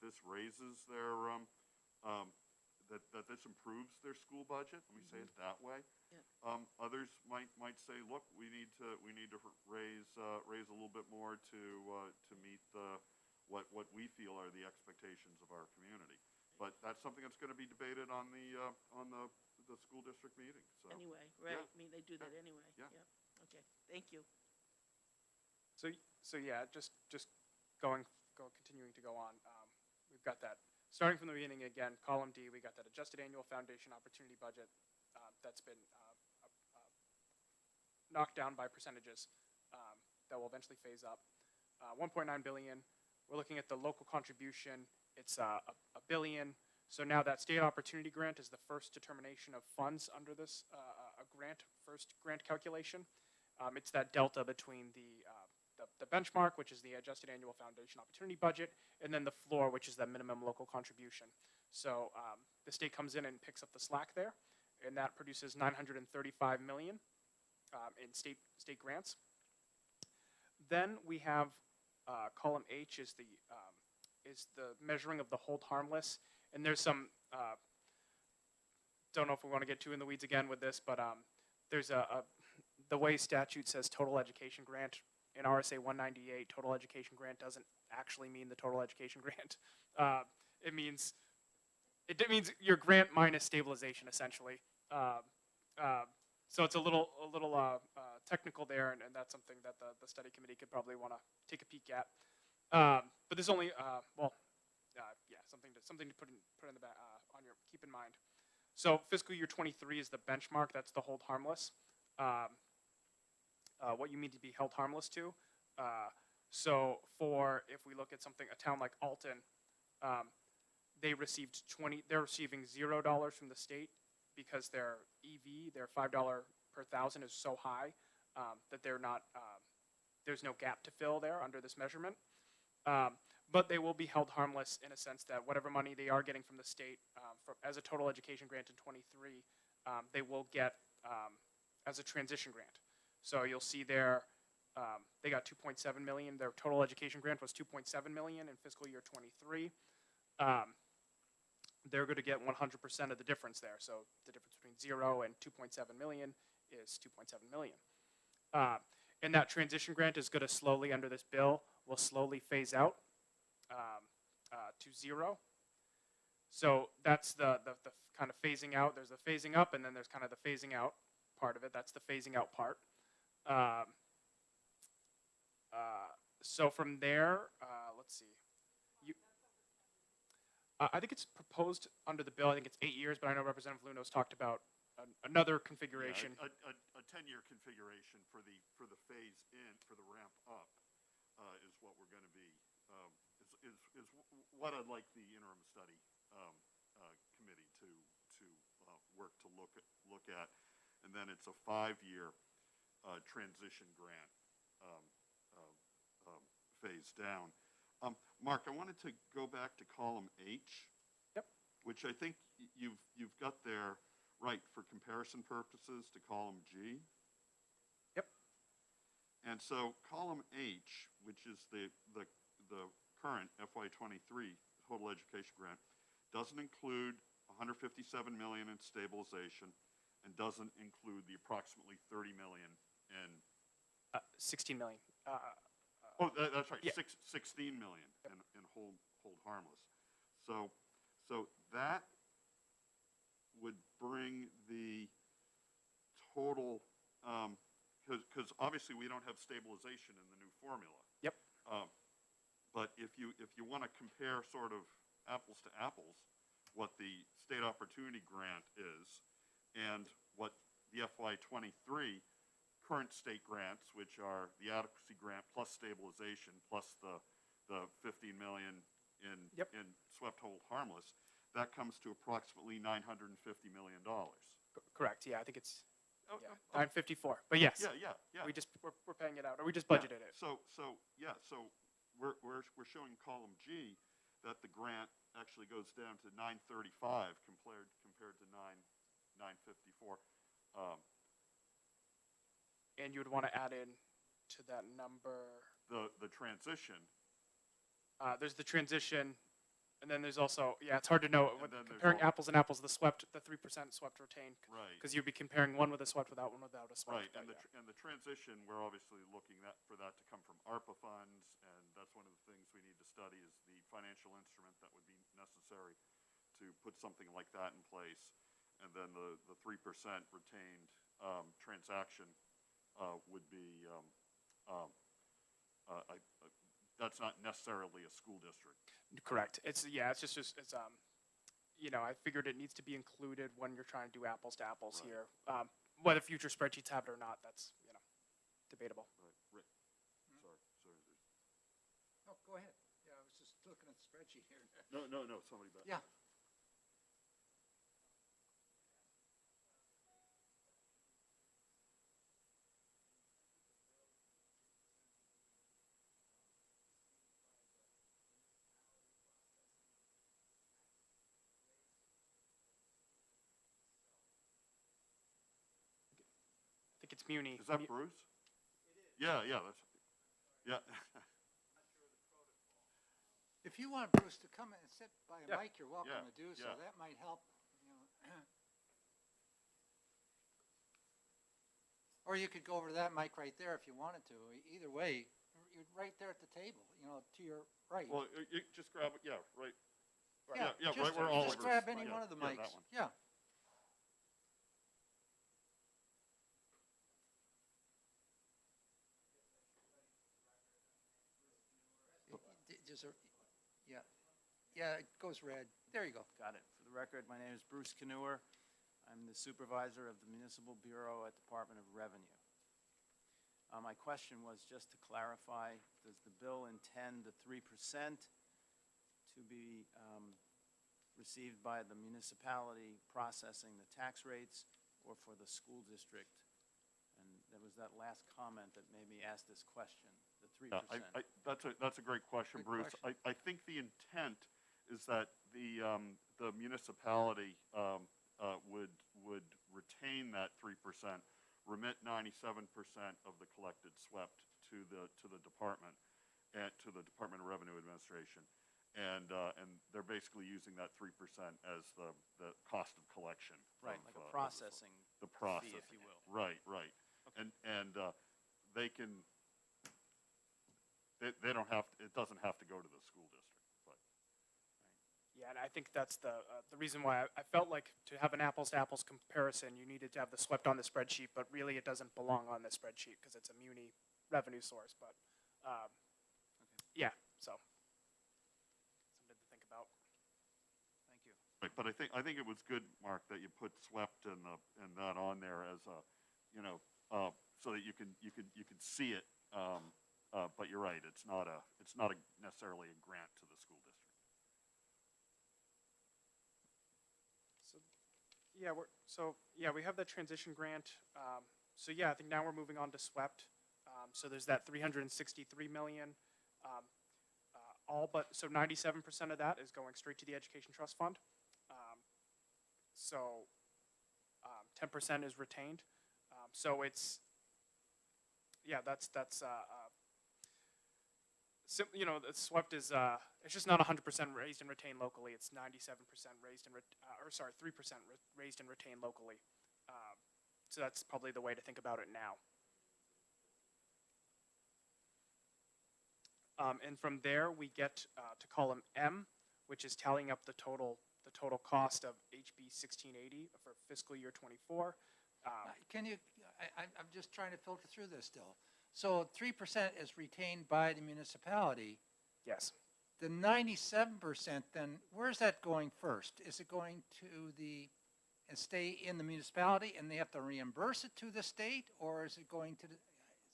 S2: this raises their that this improves their school budget, let me say it that way.
S6: Yep.
S2: Others might say, look, we need to raise a little bit more to meet what we feel are the expectations of our community. But that's something that's gonna be debated on the school district meeting, so.
S6: Anyway, right,
S2: Yeah.
S6: I mean, they do that anyway.
S2: Yeah.
S6: Yep. Okay, thank you.
S5: So yeah, just continuing to go on. We've got that, starting from the beginning again, column D, we got that adjusted annual foundation opportunity budget that's been knocked down by percentages that will eventually phase up. 1.9 billion. We're looking at the local contribution. It's a billion. So now that state opportunity grant is the first determination of funds under this first grant calculation. It's that delta between the benchmark, which is the adjusted annual foundation opportunity budget, and then the floor, which is the minimum local contribution. So the state comes in and picks up the slack there, and that produces 935 million in state grants. Then we have column H is the measuring of the hold harmless, and there's some don't know if we want to get too in the weeds again with this, but there's the way statute says total education grant in RSA 198, total education grant doesn't actually mean the total education grant. It means your grant minus stabilization, essentially. So it's a little technical there, and that's something that the study committee could probably want to take a peek at. But there's only something to put in the back keep in mind. So fiscal year 23 is the benchmark. That's the hold harmless. What you mean to be held harmless to. So if we look at a town like Alton, they're receiving $0 from the state because their EV, their $5 per thousand, is so high that they're not. There's no gap to fill there under this measurement. But they will be held harmless in a sense that whatever money they are getting from the state as a total education grant in 23, they will get as a transition grant. So you'll see there, they got 2.7 million. Their total education grant was 2.7 million in fiscal year 23. They're going to get 100% of the difference there. So the difference between 0 and 2.7 million is 2.7 million. And that transition grant is going to slowly, under this bill, will slowly phase out to 0. So that's the kind of phasing out. There's the phasing up, and then there's kind of the phasing out part of it. That's the phasing out part. So from there, let's see. I think it's proposed under the bill. I think it's 8 years, but I know Representative Luno's talked about another configuration.
S2: Yeah, a 10-year configuration for the phase in, for the ramp up, is what we're going to be, is what I'd like the interim study committee to work to look at, and then it's a 5-year transition grant phase down. Mark, I wanted to go back to column H.
S5: Yep.
S2: Which I think you've got there right for comparison purposes to column G.
S5: Yep.
S2: And so column H, which is the current FY23 total education grant, doesn't include 157 million in stabilization and doesn't include the approximately 30 million in
S5: 16 million.
S2: that's right.
S5: Yeah.
S2: 16 million in hold harmless. So that would bring the total, because obviously we don't have stabilization in the new formula.
S5: Yep.
S2: But if you want to compare sort of apples to apples, what the state opportunity grant is and what the FY23 current state grants, which are the adequacy grant plus stabilization plus the 15 million in swept hold harmless, that comes to approximately $950 million.
S5: Correct. Yeah, I think it's 954. But yes.
S2: Yeah.
S5: We're paying it out, or we just budgeted it.
S2: So we're showing column G that the grant actually goes down to 935 compared to 954.
S5: And you would want to add in to that number
S2: The transition.
S5: There's the transition. And then there's also, yeah, it's hard to know,
S2: And
S5: with
S2: then there's
S5: comparing
S2: all-
S5: apples and apples, the 3% swept retained,
S2: Right.
S5: because you'd be comparing one with a swept without one without a swept.
S2: Right, and
S5: yeah.
S2: and the transition, we're obviously looking for that to come from ARPA funds, and that's one of the things we need to study is the financial instrument that would be necessary to put something like that in place. And then the 3% retained, transaction, would be, that's not necessarily a school district.
S5: Correct. It's I figured it needs to be included when you're trying to do apples to apples
S2: Right.
S5: here. Whether future spreadsheets have it or not, that's, debatable.
S2: Right, Rick, sorry,
S1: Oh, go ahead. Yeah, I was just looking at the spreadsheet here.
S2: no, somebody back.
S1: Yeah.
S5: I think it's Muni.
S2: Is that Bruce? Yeah, that's, yeah.
S1: If you want Bruce to come and sit by a
S5: Yeah.
S1: mic, you're welcome
S2: Yeah,
S1: to do so.
S2: yeah.
S1: That might help, you know. Or you could go over to that mic right there if you wanted to. Either way, you're right there at the table, to your right.
S2: Well, you just grab it, right.
S1: Yeah,
S2: Yeah,
S1: just-
S2: right where Oliver's.
S1: Just grab any
S2: Yeah,
S1: one of the
S2: yeah,
S1: mics.
S2: that one.
S1: Yeah. Just yeah, it goes red. There you go.
S7: Got it. For the record, my name is Bruce Caneur. I'm the supervisor of the Municipal Bureau at Department of Revenue. My question was just to clarify, does the bill intend the 3% to be received by the municipality processing the tax rates or for the school district? And there was that last comment that made me ask this question, the 3%.
S2: Yeah, that's a great question,
S1: Good
S2: Bruce. I think the intent is that the municipality would retain that 3%, remit 97% of the collected swept to the department and to the Department of Revenue Administration, and they're basically using that 3% as the cost of collection.
S7: Right,
S2: of,
S7: like a
S2: of
S7: processing
S2: the processing,
S7: fee, if you will.
S2: Right.
S7: Okay.
S2: And they can. They don't have. It doesn't have to go to the school district, but.
S5: Yeah, and I think that's the reason why I felt like to have an apples to apples comparison, you needed to have the swept on the spreadsheet, but really it doesn't belong on the spreadsheet because it's a Muni revenue source. But yeah, so something to think about.
S7: Thank you.
S2: Right, but I think it was good, Mark, that you put swept and that on there as a, so that you can see it. But you're right, it's not necessarily a grant to the school district.
S5: We have that transition grant. I think now we're moving on to swept. So there's that 363 million. So 97% of that is going straight to the Education Trust Fund. 10% is retained. So it's, that's the swept is, it's just not 100% raised and retained locally. It's 97% raised and, 3% raised and retained locally. So that's probably the way to think about it now. And from there, we get to column M, which is tallying up the total cost of HB 1680 for fiscal year 24.
S1: Can you, I'm just trying to filter through this still. So 3% is retained by the municipality.
S5: Yes.
S1: The 97% then, where's that going first? Is it going to and stay in the municipality and they have to reimburse it to the state? Or is it going to the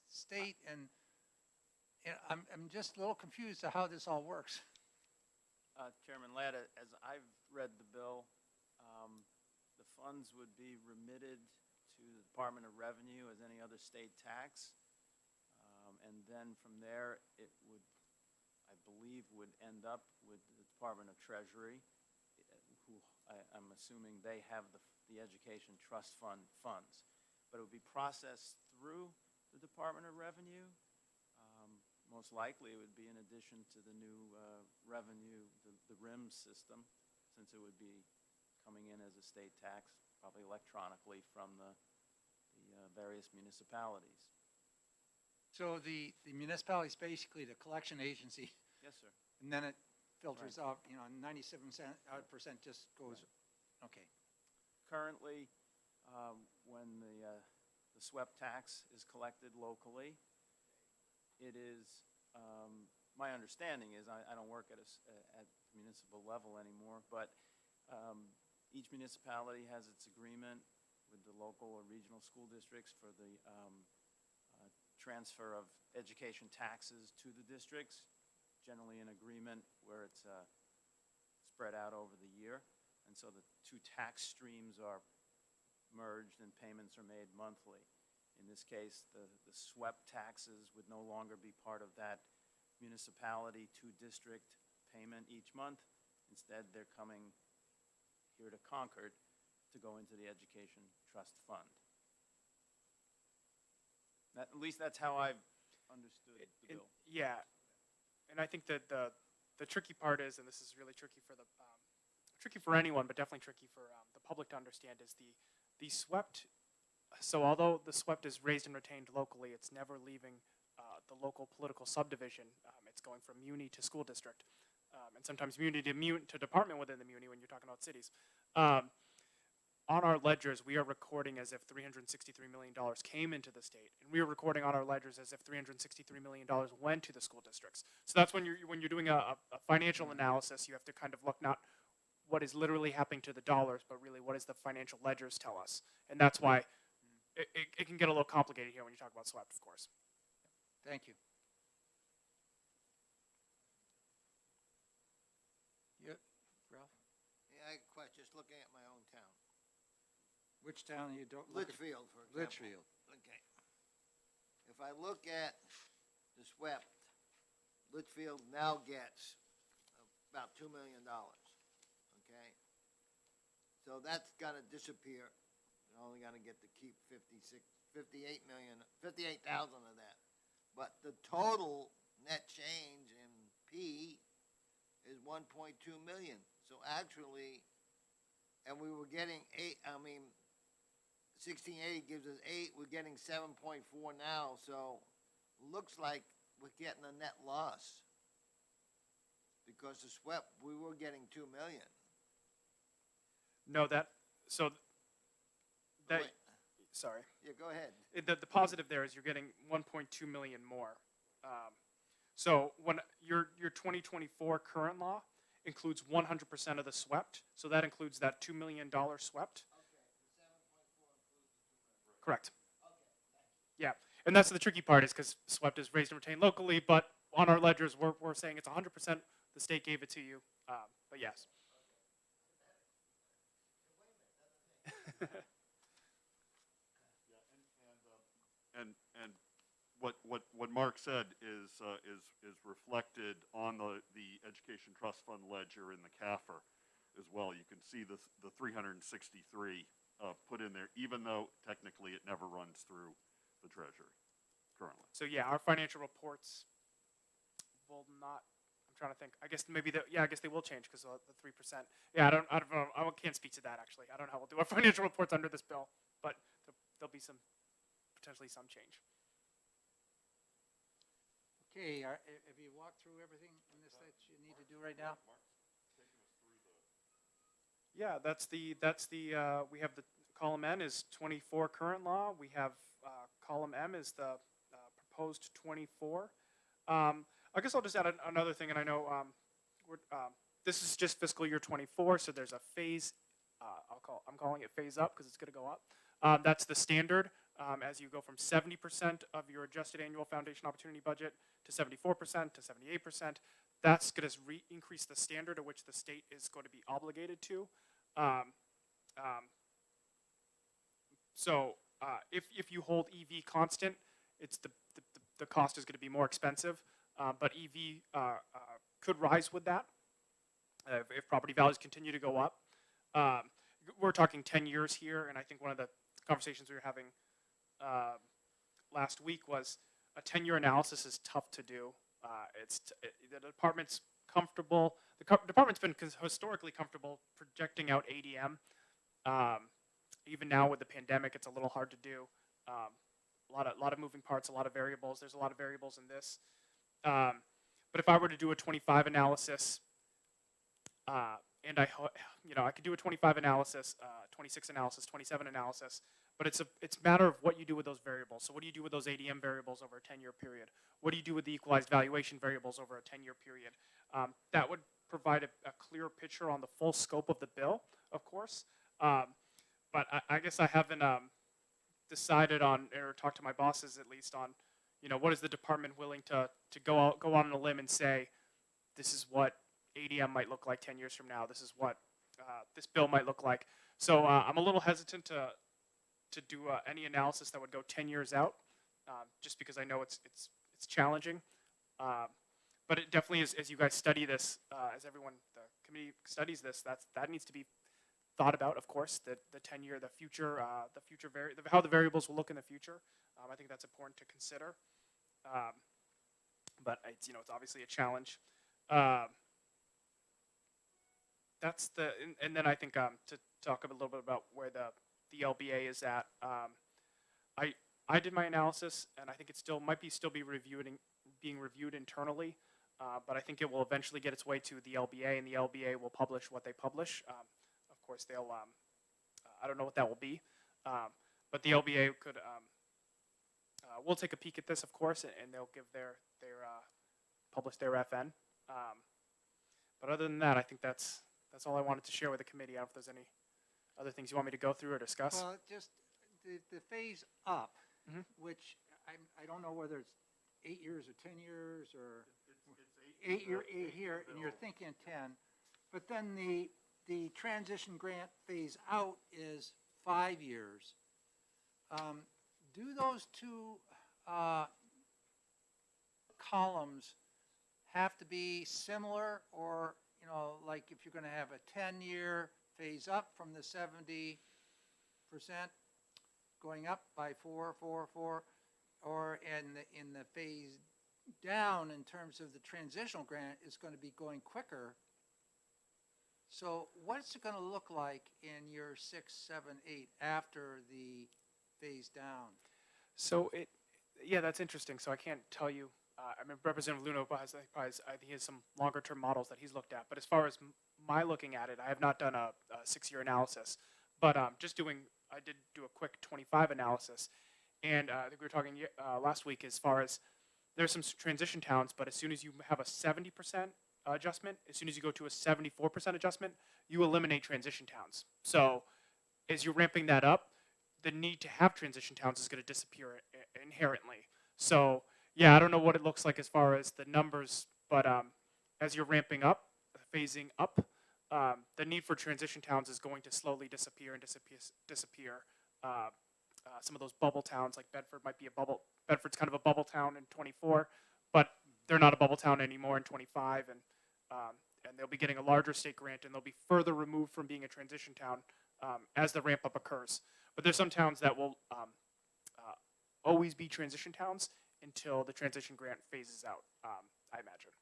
S1: state and I'm just a little confused to how this all works.
S7: Chairman Ladd, as I've read the bill, the funds would be remitted to the Department of Revenue as any other state tax. And then from there, it would, I believe, would end up with the Department of Treasury, who I'm assuming they have the Education Trust Fund funds. But it would be processed through the Department of Revenue. most likely it would be in addition to the new revenue, the RIM system, since it would be coming in as a state tax, probably electronically from the various municipalities.
S1: So the municipality is basically the collection agency,
S7: Yes, sir.
S1: and then it filters out, 97% just goes, okay.
S7: Currently, when the SWEP tax is collected locally, it is, my understanding is, I don't work at at municipal level anymore, but each municipality has its agreement with the local or regional school districts for the transfer of education taxes to the districts, generally an agreement where it's spread out over the year. And so the two tax streams are merged and payments are made monthly. In this case, the SWEP taxes would no longer be part of that municipality to district payment each month. Instead, they're coming here to Concord to go into the Education Trust Fund. At least that's how I've understood the bill.
S5: Yeah, and I think that the tricky part is, and this is really tricky for tricky for anyone, but definitely tricky for the public to understand, is the swept. So although the swept is raised and retained locally, it's never leaving the local political subdivision. It's going from muni to school district, and sometimes muni to department within the muni when you're talking about cities. On our ledgers, we are recording as if $363 million came into the state, and we are recording on our ledgers as if $363 million went to the school districts. So that's when you're doing a financial analysis, you have to kind of look not what is literally happening to the dollars, but really what does the financial ledgers tell us, and that's why it can get a little complicated here when you talk about SWEP, of course.
S1: Thank you. Yeah, Ralph?
S4: Yeah, I have a question, just looking at my own town.
S1: Which town you don't look at?
S4: Litchfield, for example.
S1: Litchfield.
S4: Okay. If I look at the SWEP, Litchfield now gets about $2 million, okay? So that's gonna disappear. They're only gonna get to keep 58,000 of that. But the total net change in P is 1.2 million. So actually, and we were getting 1680 gives us 8, we're getting 7.4 now, so looks like we're getting a net loss. Because the SWEP, we were getting 2 million.
S5: No, that
S4: Wait,
S5: sorry.
S4: yeah, go ahead.
S5: The positive there is you're getting 1.2 million more. So when your 2024 current law includes 100% of the swept, so that includes that $2 million swept. Correct. Yeah, and that's the tricky part, is because swept is raised and retained locally, but on our ledgers we're saying it's 100%. The state gave it to you, but yes.
S2: And what Mark said is reflected on the Education Trust Fund ledger in the CAFR as well. You can see the 363 put in there, even though technically it never runs through the Treasury currently.
S5: So yeah, our financial reports will not. I'm trying to think. I guess maybe I guess they will change because of the 3%. Yeah, I don't know. I can't speak to that actually. I don't know how we'll do our financial reports under this bill, but there'll be potentially some change.
S1: Okay, have you walked through everything in this that you need to do right now?
S5: Yeah, that's the we have the column N is 24 current law. We have column M is the proposed 24. I guess I'll just add another thing, and I know this is just fiscal year 24, so there's a phase. I'm calling it phase up because it's going to go up. That's the standard as you go from 70% of your adjusted annual foundation opportunity budget to 74% to 78%. That's going to increase the standard at which the state is going to be obligated to. So if you hold EV constant, it's the cost is going to be more expensive, but EV could rise with that if property values continue to go up. We're talking 10 years here, and I think one of the conversations we were having last week was a 10-year analysis is tough to do. The department's comfortable. The department's been historically comfortable projecting out ADM. Even now with the pandemic, it's a little hard to do. A lot of moving parts, a lot of variables. There's a lot of variables in this. But if I were to do a 25 analysis, and I could do a 25 analysis, 26 analysis, 27 analysis, but it's a matter of what you do with those variables. So what do you do with those ADM variables over a 10-year period? What do you do with the equalized valuation variables over a 10-year period? That would provide a clear picture on the full scope of the bill, of course. But I guess I haven't decided on, or talked to my bosses at least on, what is the department willing to go on a limb and say, this is what ADM might look like 10 years from now. This is what this bill might look like. So I'm a little hesitant to do any analysis that would go 10 years out, just because I know it's challenging. But it definitely is, as you guys study this, as everyone, the committee studies this, that needs to be thought about, of course, the 10-year, the future, how the variables will look in the future. I think that's important to consider. But it's obviously a challenge. That's and then I think to talk a little bit about where the LBA is at. I did my analysis, and I think it might still be being reviewed internally. But I think it will eventually get its way to the LBA, and the LBA will publish what they publish. Of course, they'll. I don't know what that will be, but the LBA could. We'll take a peek at this, of course, and they'll give their publish their FN. But other than that, I think that's all I wanted to share with the committee. I don't know if there's any other things you want me to go through or discuss.
S1: Well, just the phase up,
S5: Mhm.
S1: which I don't know whether it's 8 years or 10 years or
S2: It's 8 years.
S1: 8 here, and you're thinking 10. But then the transition grant phase out is 5 years. Do those two columns have to be similar, or like if you're going to have a 10-year phase up from the 70% going up by 4, or in the phase down in terms of the transitional grant is going to be going quicker. So what's it going to look like in year 6, 7, 8 after the phase down?
S5: So that's interesting. So I can't tell you. I mean, Representative Luna has he has some longer term models that he's looked at. But as far as my looking at it, I have not done a 6-year analysis. But I did do a quick 25 analysis, and I think we were talking last week as far as there's some transition towns, but as soon as you have a 70% adjustment, as soon as you go to a 74% adjustment, you eliminate transition towns. So as you're ramping that up, the need to have transition towns is going to disappear inherently. So yeah, I don't know what it looks like as far as the numbers, but as you're ramping up, phasing up, the need for transition towns is going to slowly disappear and disappear. Some of those bubble towns like Bedford might be a bubble. Bedford's kind of a bubble town in 24, but they're not a bubble town anymore in 25, and they'll be getting a larger state grant, and they'll be further removed from being a transition town as the ramp up occurs. But there's some towns that will always be transition towns until the transition grant phases out, I imagine.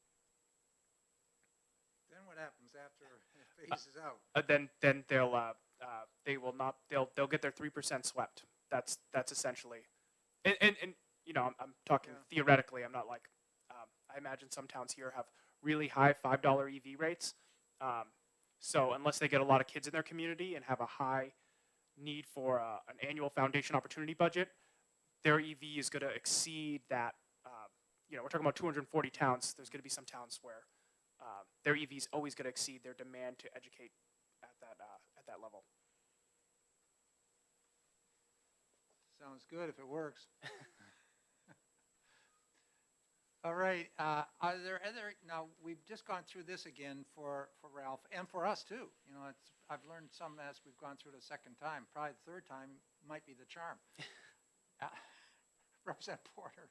S1: Then what happens after it phases out?
S5: Then they'll get their 3% swept. That's essentially, and I'm talking theoretically. I'm not like I imagine some towns here have really high $5 EV rates. So unless they get a lot of kids in their community and have a high need for an annual foundation opportunity budget, their EV is going to exceed that. We're talking about 240 towns. There's going to be some towns where their EV is always going to exceed their demand to educate at that level.
S1: Sounds good if it works. All right. Are there other? Now we've just gone through this again for Ralph and for us too. I've learned some as we've gone through it a second time. Probably the third time might be the charm. Representative Porter.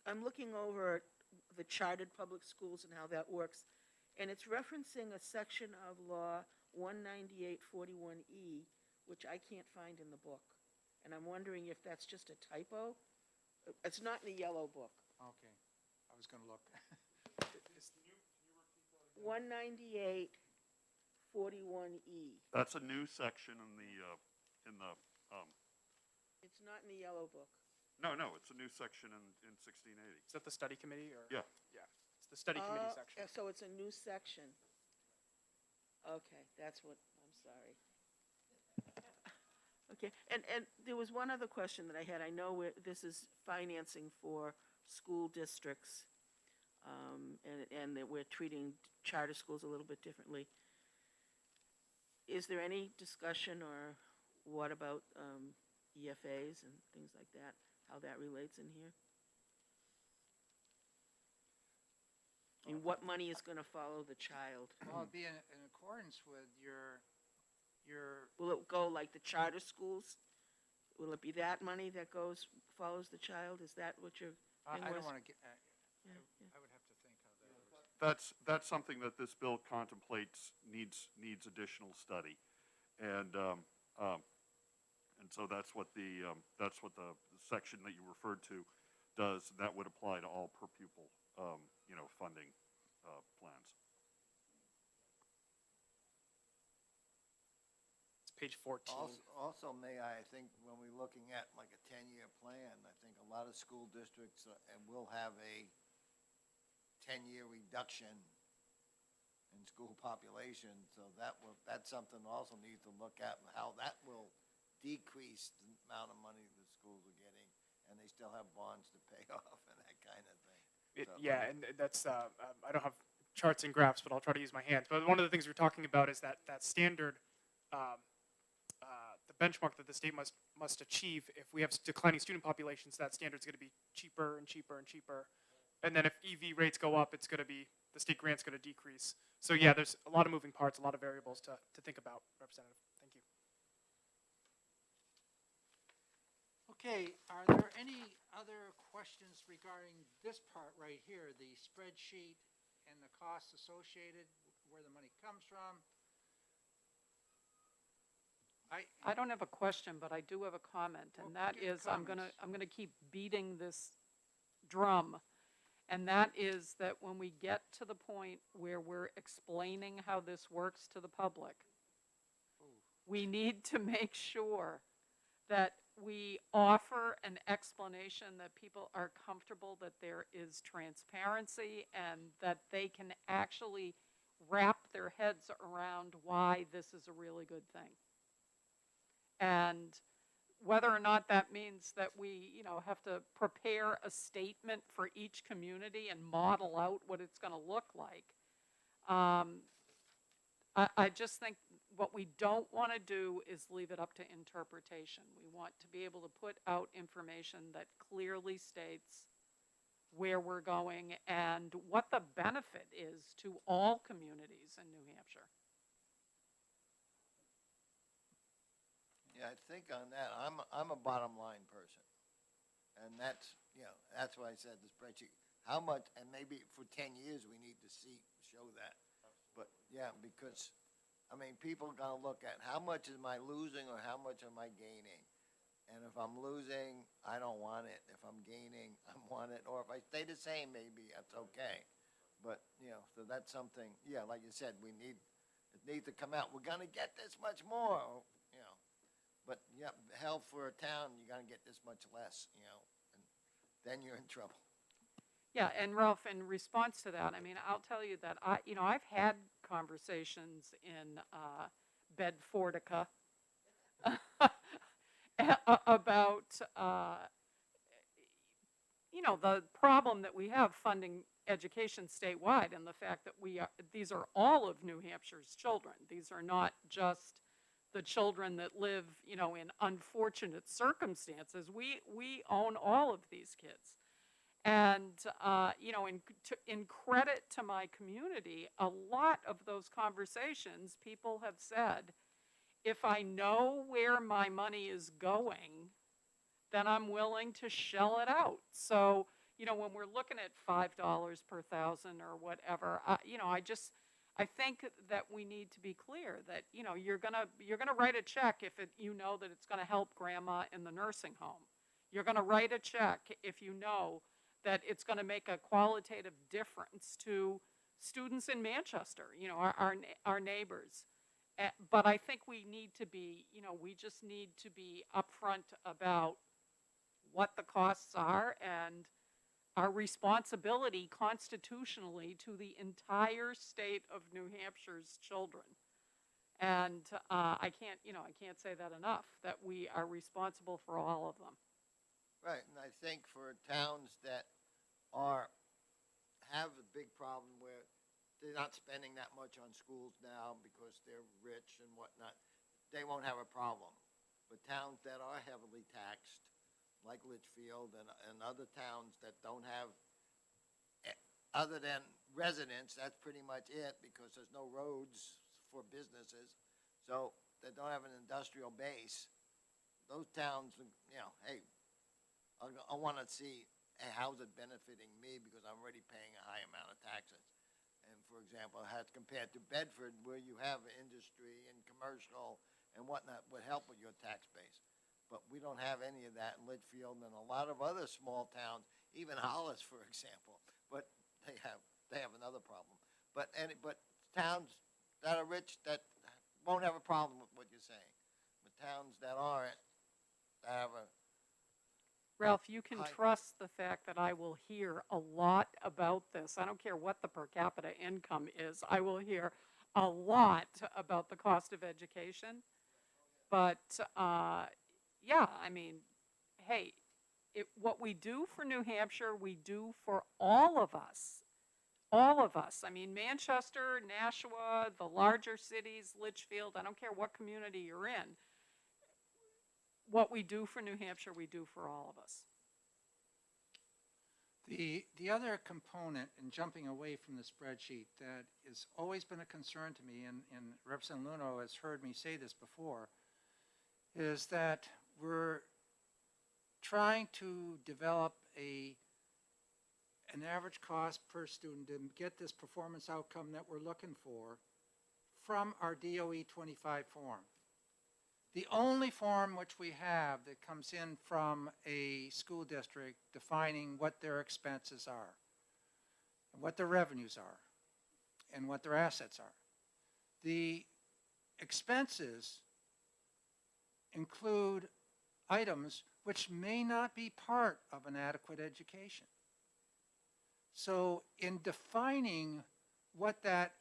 S6: I'm looking over the chartered public schools and how that works, and it's referencing a section of law 19841E, which I can't find in the book. and I'm wondering if that's just a typo. It's not in the yellow book.
S1: Okay, I was gonna look.
S6: 198-41E.
S2: That's a new section in the,
S6: It's not in the yellow book.
S2: no, it's a new section in 1680.
S5: Is that the study committee or?
S2: Yeah.
S5: Yeah, it's the study committee
S6: Oh,
S5: section.
S6: so it's a new section. Okay, that's what, I'm sorry. Okay, and there was one other question that I had. I know this is financing for school districts, and that we're treating charter schools a little bit differently. Is there any discussion or what about EFAs and things like that, how that relates in here? And what money is gonna follow the child?
S1: Well, it'd be in accordance with your,
S6: Will it go like the charter schools? Will it be that money that follows the child? Is that what you're?
S1: I
S6: Thing
S1: don't
S6: was-
S1: wanna get,
S6: Yeah, yeah.
S1: I would have to think how that works.
S2: That's something that this bill contemplates needs additional study. And so that's what the section that you referred to does. That would apply to all per pupil, funding, plans.
S5: It's page 14.
S4: Also, may I think when we're looking at like a 10-year plan, I think a lot of school districts and will have a 10-year reduction in school population, so that's something also needs to look at, how that will decrease the amount of money the schools are getting, and they still have bonds to pay off and that kind of thing.
S5: Yeah, and that's, I don't have charts and graphs, but I'll try to use my hands. But one of the things we're talking about is that standard, the benchmark that the state must achieve. If we have declining student populations, that standard's going to be cheaper and cheaper and cheaper. And then if EV rates go up, it's going to be, the state grant's going to decrease. So yeah, there's a lot of moving parts, a lot of variables to think about, Representative. Thank you.
S1: Okay, are there any other questions regarding this part right here, the spreadsheet and the costs associated, where the money comes from?
S3: I don't have a question, but I do have a comment,
S1: Well,
S3: and that
S1: give
S3: is, I'm
S1: comments.
S3: gonna keep beating this drum. And that is that when we get to the point where we're explaining how this works to the public, we need to make sure that we offer an explanation that people are comfortable, that there is transparency, and that they can actually wrap their heads around why this is a really good thing. And whether or not that means that we, have to prepare a statement for each community and model out what it's going to look like. I just think what we don't want to do is leave it up to interpretation. We want to be able to put out information that clearly states where we're going and what the benefit is to all communities in New Hampshire.
S4: Yeah, I think on that, I'm a bottom line person. And that's why I said the spreadsheet. How much, and maybe for 10 years, we need to show that. But, yeah, because, people are gonna look at how much am I losing or how much am I gaining? And if I'm losing, I don't want it. If I'm gaining, I want it. Or if I stay the same, maybe that's okay. But, so that's something, like you said, it needs to come out. We're gonna get this much more, But, hell, for a town, you're gonna get this much less, and then you're in trouble.
S3: Yeah, and Ralph, in response to that, I'll tell you that I've had conversations in Bedfordica about, the problem that we have funding education statewide, and the fact that these are all of New Hampshire's children. These are not just the children that live, in unfortunate circumstances. We own all of these kids. And, in credit to my community, a lot of those conversations, people have said, if I know where my money is going, then I'm willing to shell it out. So, when we're looking at $5 per thousand or whatever, I think that we need to be clear that, you know, you're gonna write a check if you know that it's gonna help grandma in the nursing home. You're gonna write a check if you know that it's gonna make a qualitative difference to students in Manchester, you know, our neighbors. But I think we need to be, you know, we just need to be upfront about what the costs are and our responsibility constitutionally to the entire state of New Hampshire's children. And I can't say that enough, that we are responsible for all of them.
S4: Right, and I think for towns that have a big problem where they're not spending that much on schools now because they're rich and whatnot, they won't have a problem. But towns that are heavily taxed, like Litchfield and other towns that don't have, other than residents, that's pretty much it, because there's no roads for businesses, so they don't have an industrial base. Those towns, you know, hey, I want to see, hey, how's it benefiting me, because I'm already paying a high amount of taxes. And for example, as compared to Bedford, where you have industry and commercial and whatnot, would help with your tax base. But we don't have any of that in Litchfield and a lot of other small towns, even Hollis, for example. But they have another problem. But towns that are rich, that won't have a problem with what you're saying. But towns that aren't, that have a
S3: Ralph, you can
S4: Hi.
S3: trust the fact that I will hear a lot about this. I don't care what the per capita income is. I will hear a lot about the cost of education. But, yeah, I mean, hey, what we do for New Hampshire, we do for all of us. All of us. I mean, Manchester, Nashua, the larger cities, Litchfield, I don't care what community you're in. What we do for New Hampshire, we do for all of us.
S1: The other component, in jumping away from the spreadsheet, that has always been a concern to me, and Representative Luno has heard me say this before, is that we're trying to develop an average cost per student to get this performance outcome that we're looking for from our DOE 25 form. The only form which we have that comes in from a school district defining what their expenses are, what their revenues are, and what their assets are. The expenses include items which may not be part of an adequate education. So in defining what that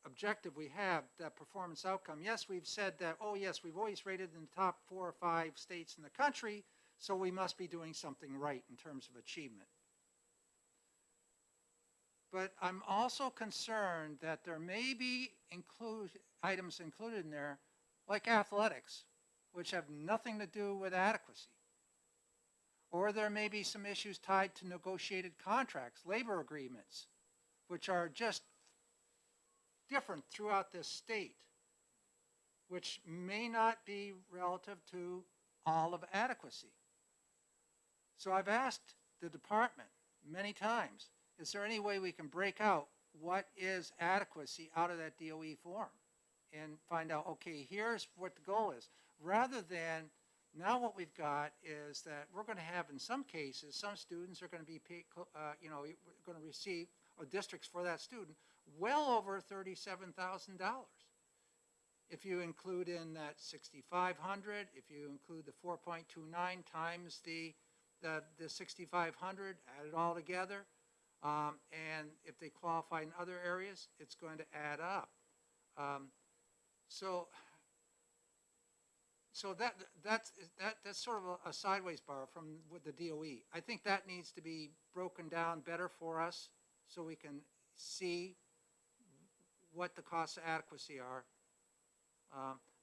S1: objective we have, that performance outcome, yes, we've said that, oh yes, we've always rated in the top 4 or 5 states in the country, so we must be doing something right in terms of achievement. But I'm also concerned that there may be items included in there, like athletics, which have nothing to do with adequacy. Or there may be some issues tied to negotiated contracts, labor agreements, which are just different throughout this state, which may not be relative to all of adequacy. So I've asked the department many times, is there any way we can break out what is adequacy out of that DOE form and find out, okay, here's what the goal is, rather than now what we've got is that we're going to have, in some cases, some students are going to be paid, going to receive, or districts for that student, well over $37,000. If you include in that 6,500, if you include the 4.29 times the 6,500, add it all together, and if they qualify in other areas, it's going to add up. So that's sort of a sideways bar from with the DOE. I think that needs to be broken down better for us so we can see what the costs of adequacy are.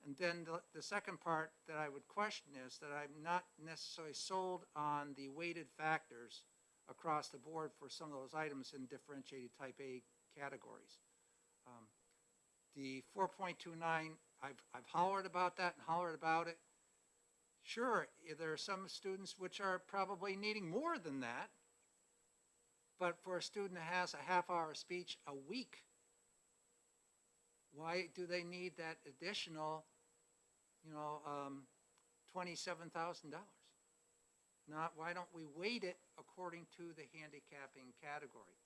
S1: And then the second part that I would question is that I'm not necessarily sold on the weighted factors across the board for some of those items in differentiated type A categories. The 4.29, I've hollered about that and hollered about it. Sure, there are some students which are probably needing more than that, but for a student that has a half-hour speech a week Why do they need that additional, $27,000? Not, why don't we weight it according to the handicapping category?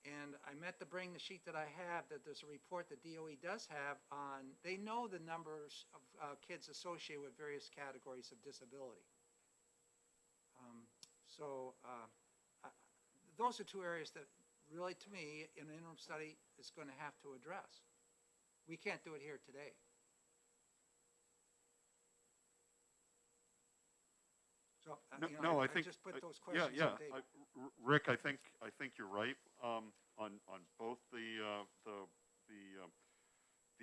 S1: And I meant to bring the sheet that I have, that there's a report that DOE does have on, they know the numbers of kids associated with various categories of disability. Those are two areas that really, to me, an interim study is going to have to address. We can't do it here today. So,
S2: No, I
S1: I
S2: think.
S1: just put those
S2: Yeah,
S1: questions
S2: yeah.
S1: on David.
S2: Rick, I think you're right, on both the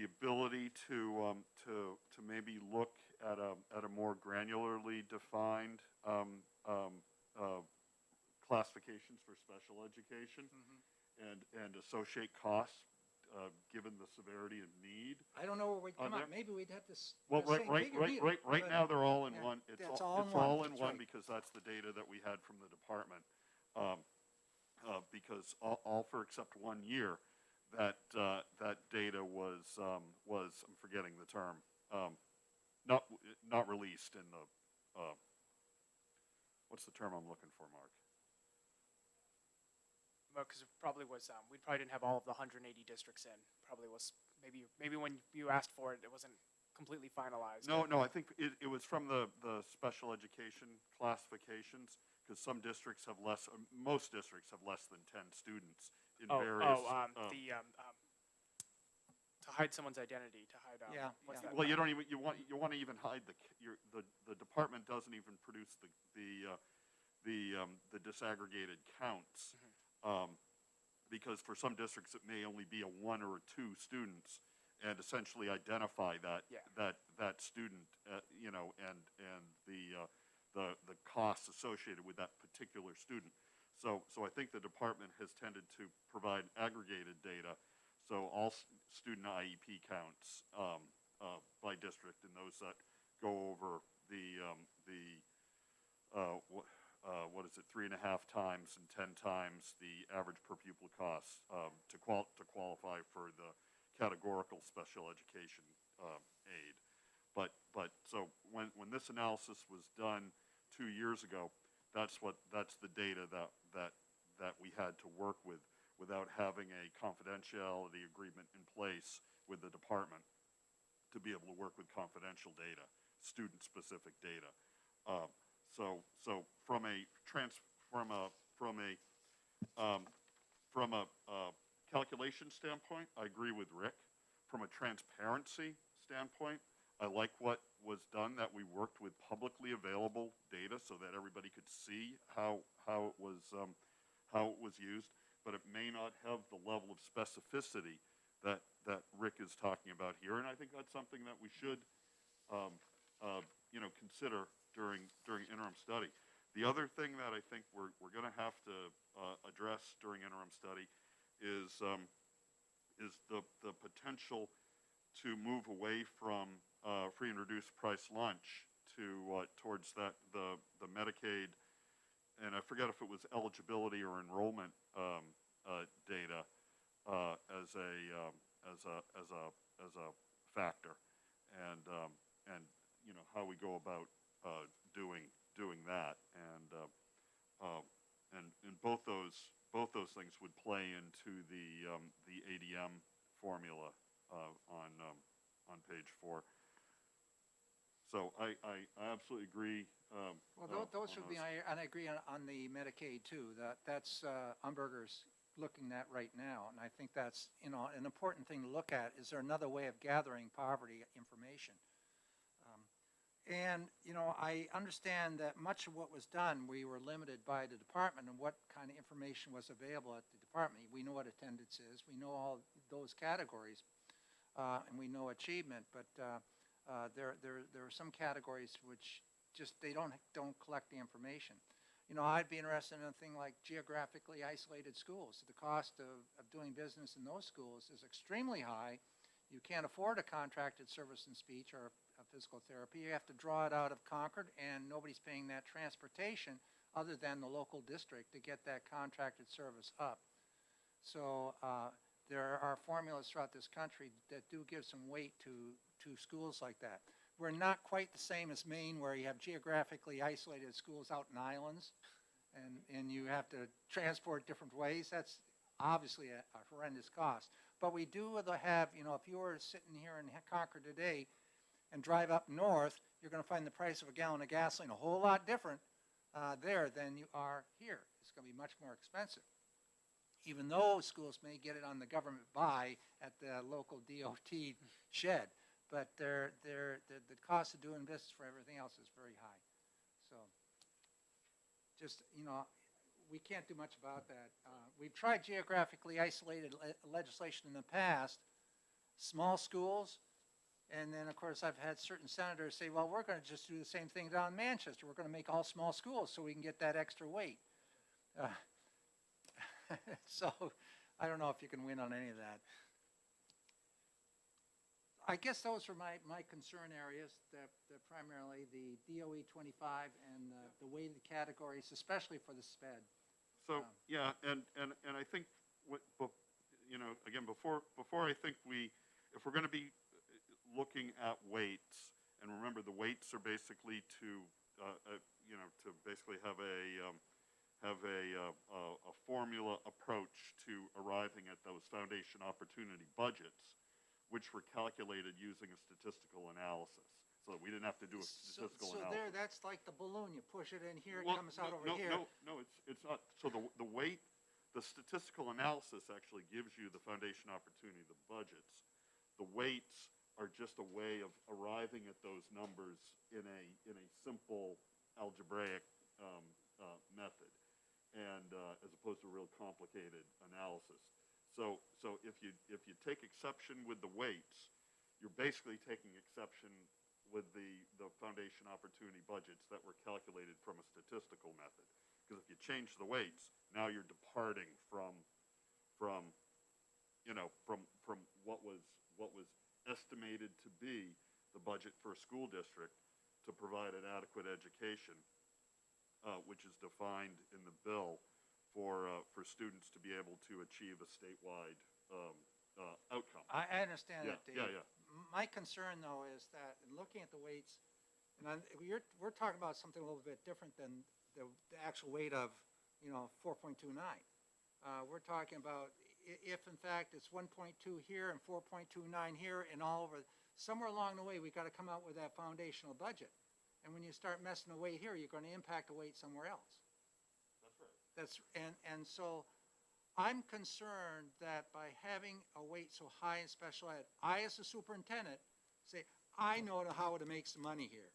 S2: ability to maybe look at a more granularly defined, classifications for special education and associate costs, given the severity of need.
S1: I don't know where we'd
S2: Are
S1: come out.
S2: there-
S1: Maybe we'd have this,
S2: Well,
S1: the
S2: right,
S1: same
S2: right,
S1: figure
S2: right,
S1: either,
S2: right, right
S1: but-
S2: now, they're all in
S1: yeah,
S2: one.
S1: that's all in
S2: It's
S1: one,
S2: all in
S1: that's
S2: one
S1: right.
S2: because that's the data that we had from the department. Because all for except 1 year, that data was, I'm forgetting the term, not released in the, what's the term I'm looking for, Mark?
S5: Because it probably was, we probably didn't have all of the 180 districts in. Probably was, maybe when you asked for it, it wasn't completely finalized.
S2: No, I think it was from the special education classifications, because some districts have less, most districts have less than 10 students in various.
S5: To hide someone's identity, to hide,
S1: Yeah,
S5: what's
S1: yeah.
S5: that?
S2: Well, you don't even, you want to even hide the department doesn't even produce the disaggregated counts. Because for some districts, it may only be a 1 or 2 students, and essentially identify that student, and the costs associated with that particular student. So I think the department has tended to provide aggregated data, so all student IEP counts by district, and those that go over what is it, 3.5 times and 10 times the average per pupil cost to qualify for the categorical special education aid. But so when this analysis was done 2 years ago, that's the data that we had to work with, without having a confidentiality agreement in place with the department to be able to work with confidential data, student-specific data. So from a calculation standpoint, I agree with Rick. From a transparency standpoint, I like what was done, that we worked with publicly available data so that everybody could see how it was used, but it may not have the level of specificity that Rick is talking about here, and I think that's something that we should consider during interim study. The other thing that I think we're going to have to address during interim study is the potential to move away from free and reduced price lunch to towards the Medicaid, and I forget if it was eligibility or enrollment data as a factor, and how we go about doing that, and both those things would play into the ADM formula on page 4. So I absolutely agree.
S1: Well, those
S2: on
S1: would be, and I agree on the Medicaid too, that's Umberger's looking at right now, and I think that's, an important thing to look at. Is there another way of gathering poverty information? I understand that much of what was done, we were limited by the department and what kind of information was available at the department. We know what attendance is, we know all those categories, and we know achievement, but there are some categories which just, they don't collect the information. I'd be interested in a thing like geographically isolated schools. The cost of doing business in those schools is extremely high. You can't afford a contracted service in speech or a physical therapy. You have to draw it out of Concord, and nobody's paying that transportation other than the local district to get that contracted service up. So there are formulas throughout this country that do give some weight to schools like that. We're not quite the same as Maine, where you have geographically isolated schools out in islands, and you have to transport different ways. That's obviously a horrendous cost. But we do have, if you were sitting here in Concord today and drive up north, you're going to find the price of a gallon of gasoline a whole lot different there than you are here. It's going to be much more expensive. Even though schools may get it on the government buy at the local DOT shed, but the cost of doing business for everything else is very high. So, just, we can't do much about that. We've tried geographically isolated legislation in the past, small schools, and then, of course, I've had certain senators say, well, we're going to just do the same thing down in Manchester. We're going to make all small schools so we can get that extra weight. So, I don't know if you can win on any of that. I guess those are my concern areas, the primarily the DOE 25 and the weighted categories, especially for the SPED.
S2: So, yeah, and I think, again, before I think if we're going to be looking at weights, and remember the weights are basically to basically have a formula approach to arriving at those foundation opportunity budgets, which were calculated using a statistical analysis. So we didn't have to do a statistical
S1: So
S2: analysis.
S1: there, that's like the balloon. You push it in here, it
S2: Well,
S1: comes out over
S2: no,
S1: here.
S2: No, it's not. So the weight, the statistical analysis actually gives you the foundation opportunity, the budgets. The weights are just a way of arriving at those numbers in a simple algebraic method, and as opposed to a real complicated analysis. So if you take exception with the weights, you're basically taking exception with the foundation opportunity budgets that were calculated from a statistical method. Because if you change the weights, now you're departing from what was estimated to be the budget for a school district to provide an adequate education, which is defined in the bill for students to be able to achieve a statewide outcome.
S1: I understand
S2: Yeah,
S1: that, Dave.
S2: yeah.
S1: My concern, though, is that in looking at the weights, and we're talking about something a little bit different than the actual weight of, 4.29. We're talking about if, in fact, it's 1.2 here and 4.29 here and all over, somewhere along the way, we've got to come out with that foundational budget. And when you start messing the weight here, you're going to impact the weight somewhere else.
S2: That's right.
S1: And so I'm concerned that by having a weight so high in special ed, I as a superintendent say, I know how to make some money here.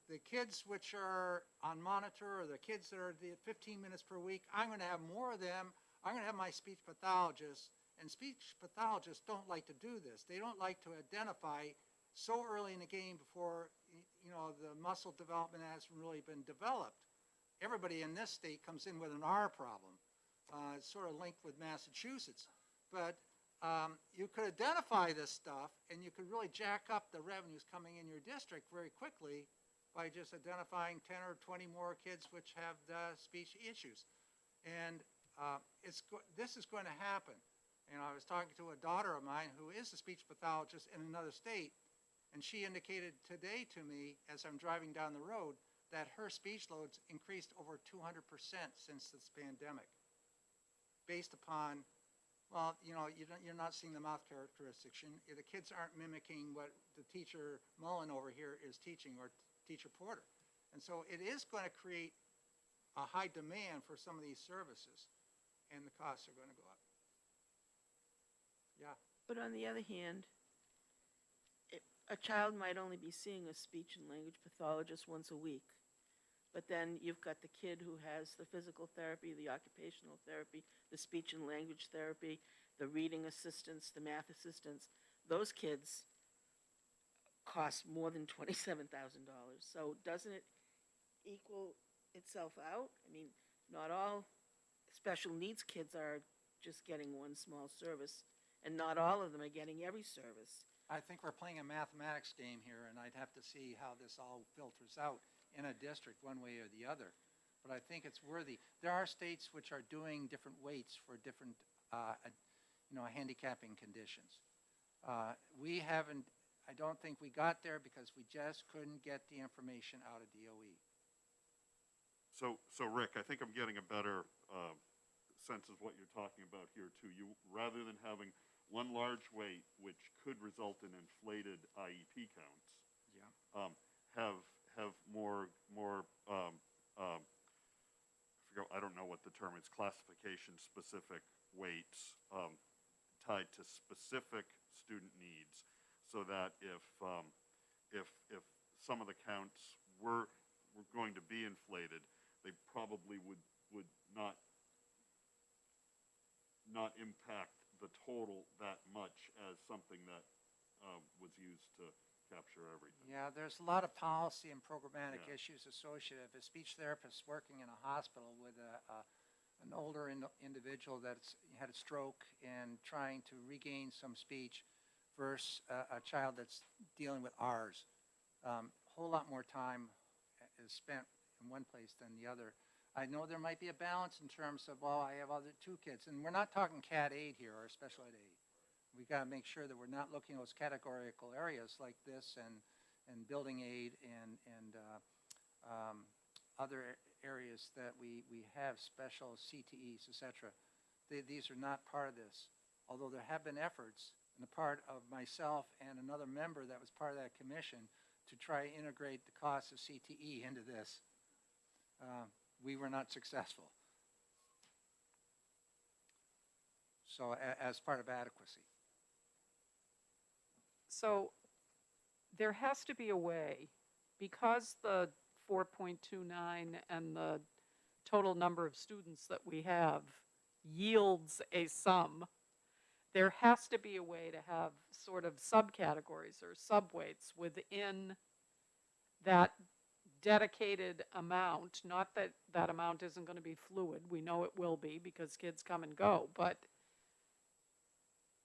S1: The kids which are on monitor, or the kids that are the 15 minutes per week, I'm going to have more of them. I'm going to have my speech pathologists, and speech pathologists don't like to do this. They don't like to identify so early in the game before, the muscle development hasn't really been developed. Everybody in this state comes in with an R problem. It's sort of linked with Massachusetts. But you could identify this stuff, and you could really jack up the revenues coming in your district very quickly by just identifying 10 or 20 more kids which have speech issues. And this is going to happen. I was talking to a daughter of mine who is a speech pathologist in another state, and she indicated today to me, as I'm driving down the road, that her speech loads increased over 200% since this pandemic, based upon, well, you're not seeing the mouth characteristics. The kids aren't mimicking what the teacher Mullen over here is teaching, or teacher Porter. And so it is going to create a high demand for some of these services, and the costs are going to go up. Yeah.
S6: But on the other hand, a child might only be seeing a speech and language pathologist once a week. But then you've got the kid who has the physical therapy, the occupational therapy, the speech and language therapy, the reading assistants, the math assistants. Those kids cost more than $27,000. So doesn't it equal itself out? I mean, not all special needs kids are just getting one small service, and not all of them are getting every service.
S1: I think we're playing a mathematics game here, and I'd have to see how this all filters out in a district one way or the other. But I think it's worthy. There are states which are doing different weights for different handicapping conditions. We haven't, I don't think we got there because we just couldn't get the information out of DOE.
S2: So Rick, I think I'm getting a better sense of what you're talking about here too. You, rather than having one large weight, which could result in inflated IEP counts,
S1: Yeah.
S2: have more I don't know what the term is, classification specific weights tied to specific student needs, so that if some of the counts were going to be inflated, they probably would not impact the total that much as something that was used to capture everything.
S1: Yeah, there's a lot of policy and programmatic
S2: Yeah.
S1: issues associated. If a speech therapist working in a hospital with an older individual that's had a stroke and trying to regain some speech versus a child that's dealing with ours, whole lot more time is spent in one place than the other. I know there might be a balance in terms of, well, I have other two kids, and we're not talking CAT aid here or special ed aid. We got to make sure that we're not looking at those categorical areas like this and building aid and other areas that we have special CTEs, et cetera. These are not part of this, although there have been efforts on the part of myself and another member that was part of that commission to try to integrate the cost of CTE into this. We were not successful. So as part of adequacy.
S3: So there has to be a way, because the 4.29 and the total number of students that we have yields a sum, there has to be a way to have sort of subcategories or subweights within that dedicated amount. Not that that amount isn't going to be fluid. We know it will be because kids come and go, but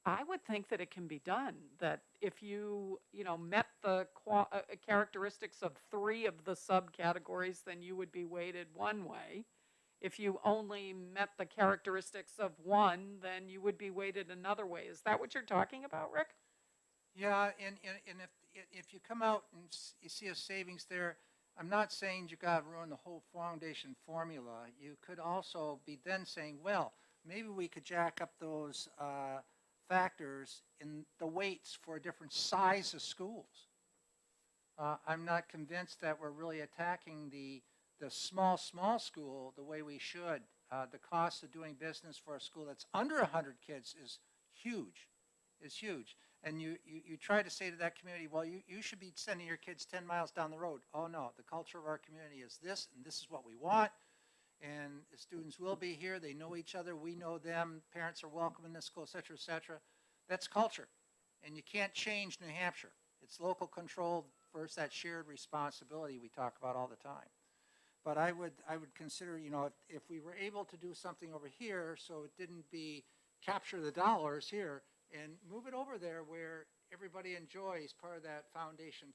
S3: I would think that it can be done, that if you met the characteristics of 3 of the subcategories, then you would be weighted one way. If you only met the characteristics of 1, then you would be weighted another way. Is that what you're talking about, Rick?
S1: Yeah, and if you come out and you see a savings there, I'm not saying you got to ruin the whole foundation formula. You could also be then saying, well, maybe we could jack up those factors in the weights for different size of schools. I'm not convinced that we're really attacking the small school the way we should. The cost of doing business for a school that's under 100 kids is huge. And you try to say to that community, well, you should be sending your kids 10 miles down the road. Oh, no, the culture of our community is this, and this is what we want. And the students will be here. They know each other. We know them. Parents are welcome in this school, et cetera, et cetera. That's culture. And you can't change New Hampshire. It's local control versus that shared responsibility we talk about all the time. But I would consider, if we were able to do something over here so it didn't be capture the dollars here and move it over there where everybody enjoys part of that foundation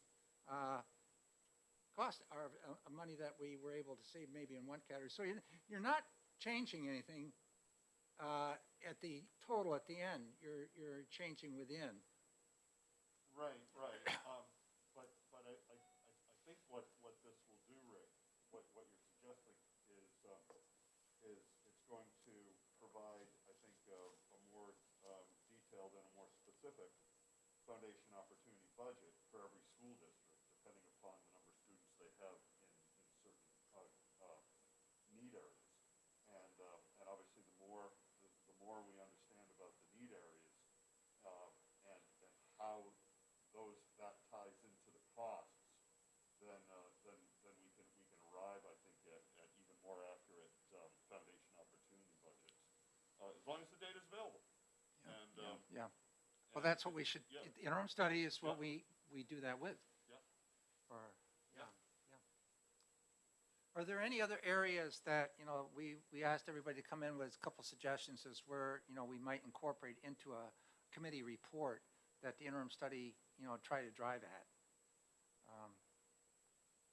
S1: cost or money that we were able to save maybe in one category. So you're not changing anything at the total at the end. You're changing within.
S2: Right. But I think what this will do, Rick, what you're suggesting is it's going to provide, I think, a more detailed and a more specific foundation opportunity budget for every school district, depending upon the number of students they have in certain need areas. And obviously the more we understand about the need areas and how that ties into the costs, then we can arrive, I think, at even more accurate foundation opportunity budgets, as long as the data is available.
S1: Yeah. Well, that's what we should.
S2: Yeah.
S1: The interim study is what
S2: Yeah.
S1: we do that with.
S2: Yeah.
S1: Yeah. Are there any other areas that we asked everybody to come in with a couple suggestions as where we might incorporate into a committee report that the interim study try to drive at?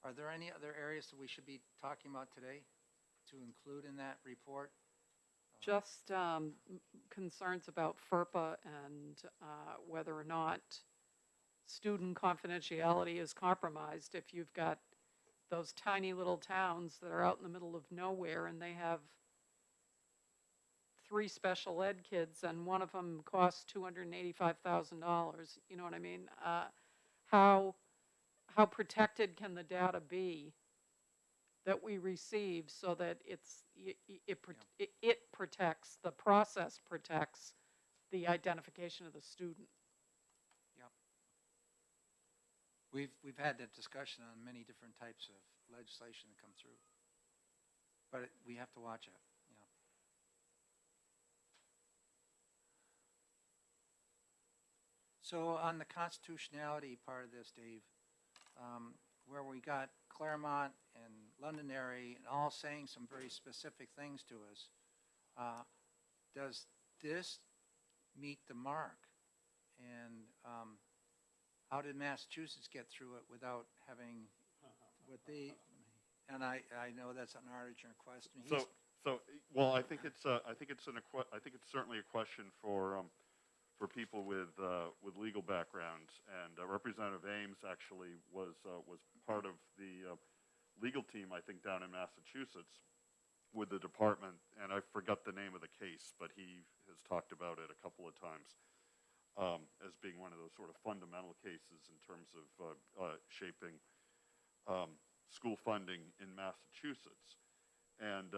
S1: Are there any other areas that we should be talking about today to include in that report?
S3: Just concerns about FERPA and whether or not student confidentiality is compromised if you've got those tiny little towns that are out in the middle of nowhere and they have 3 special ed kids and one of them costs $285,000. You know what I mean? How protected can the data be that we receive so that it protects, the process protects the identification of the student?
S1: We've had that discussion on many different types of legislation that come through. But we have to watch it, yeah. So on the constitutionality part of this, Dave, where we got Claremont and Londonderry and all saying some very specific things to us, does this meet the mark? And how did Massachusetts get through it without having what they, and I know that's an arbitrary question.
S2: Well, I think it's certainly a question for people with legal backgrounds, and Representative Ames actually was part of the legal team, I think, down in Massachusetts with the department, and I forgot the name of the case, but he has talked about it a couple of times. As being one of those sort of fundamental cases in terms of shaping school funding in Massachusetts, and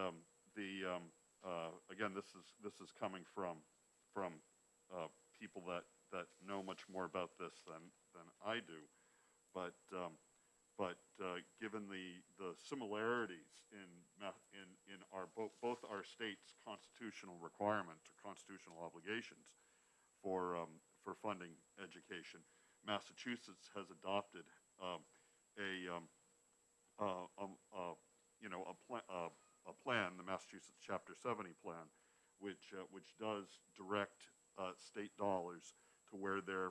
S2: again, this is coming from people that know much more about this than I do, but given the similarities in our both our states' constitutional requirements or constitutional obligations for funding education, Massachusetts has adopted a plan, the Massachusetts Chapter 70 plan, which does direct state dollars to where they're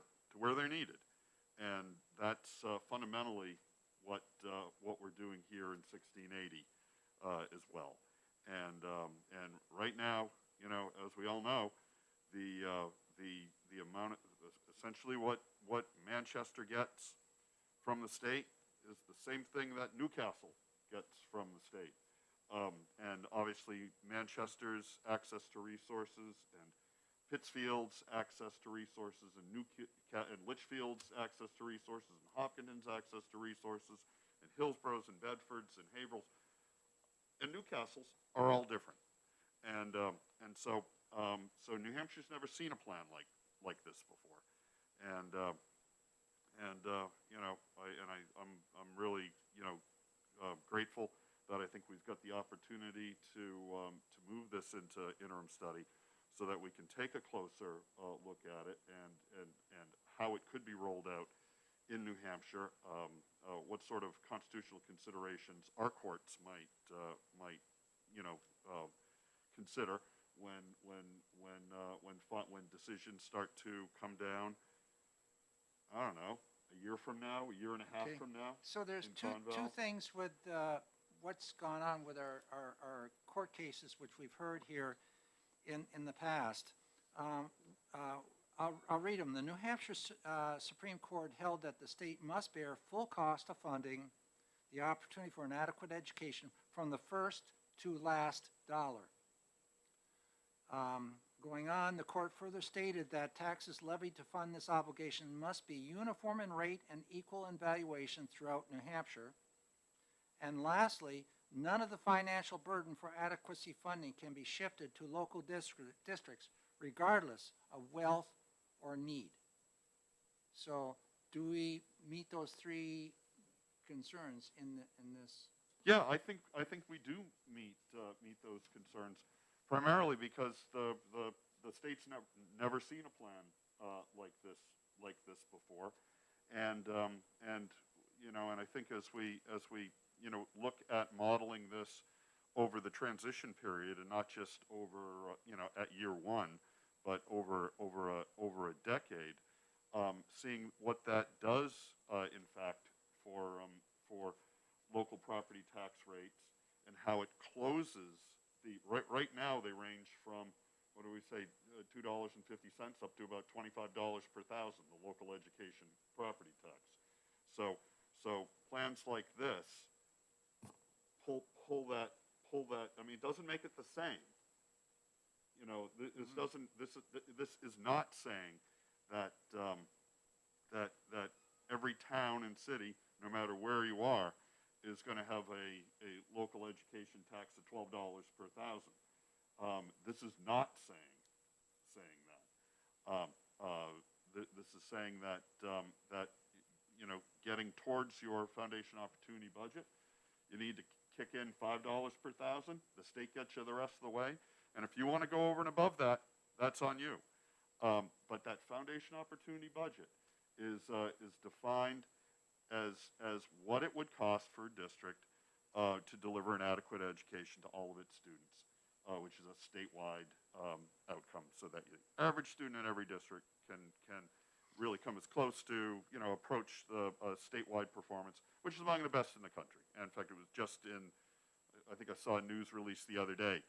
S2: needed, and that's fundamentally what we're doing here in 1680 as well. And right now, as we all know, the amount of, essentially what Manchester gets from the state is the same thing that Newcastle gets from the state. And obviously Manchester's access to resources and Pittsfield's access to resources and Litchfield's access to resources and Hopkinton's access to resources and Hillsborough's and Bedford's and Haverhill's and Newcastle's are all different. And so New Hampshire's never seen a plan like this before, and I'm really grateful that I think we've got the opportunity to move this into interim study, so that we can take a closer look at it and how it could be rolled out in New Hampshire, what sort of constitutional considerations our courts might consider when decisions start to come down. I don't know, a year from now, a year and a half
S1: Okay.
S2: from now.
S1: So there's
S2: in
S1: two
S2: Conval.
S1: things with what's gone on with our court cases, which we've heard here in the past. I'll read them. The New Hampshire Supreme Court held that the state must bear full cost of funding the opportunity for an adequate education from the first to last dollar. Going on, the court further stated that taxes levied to fund this obligation must be uniform in rate and equal in valuation throughout New Hampshire. And lastly, none of the financial burden for adequacy funding can be shifted to local districts regardless of wealth or need. So do we meet those three concerns in this?
S2: Yeah, I think we do meet those concerns, primarily because the state's never seen a plan like this before, and I think as we look at modeling this over the transition period, and not just over at year one, but over a decade, seeing what that does in fact for local property tax rates, and how it closes right now they range from what do we say, $2.50 up to about $25 per thousand, the local education property tax. So plans like this pull that, I mean, it doesn't make it the same. You know, this is not saying that, that every town and city, no matter where you are, is gonna have a local education tax of $12 per thousand. This is not saying that. This is saying that, you know, getting towards your foundation opportunity budget, you need to kick in $5 per thousand. The state gets you the rest of the way. And if you want to go over and above that, that's on you. But that foundation opportunity budget is defined as what it would cost for a district to deliver an adequate education to all of its students, which is a statewide outcome, so that the average student in every district can really come as close to, you know, approach the statewide performance, which is among the best in the country. And in fact, it was just in, I think I saw a news release the other day,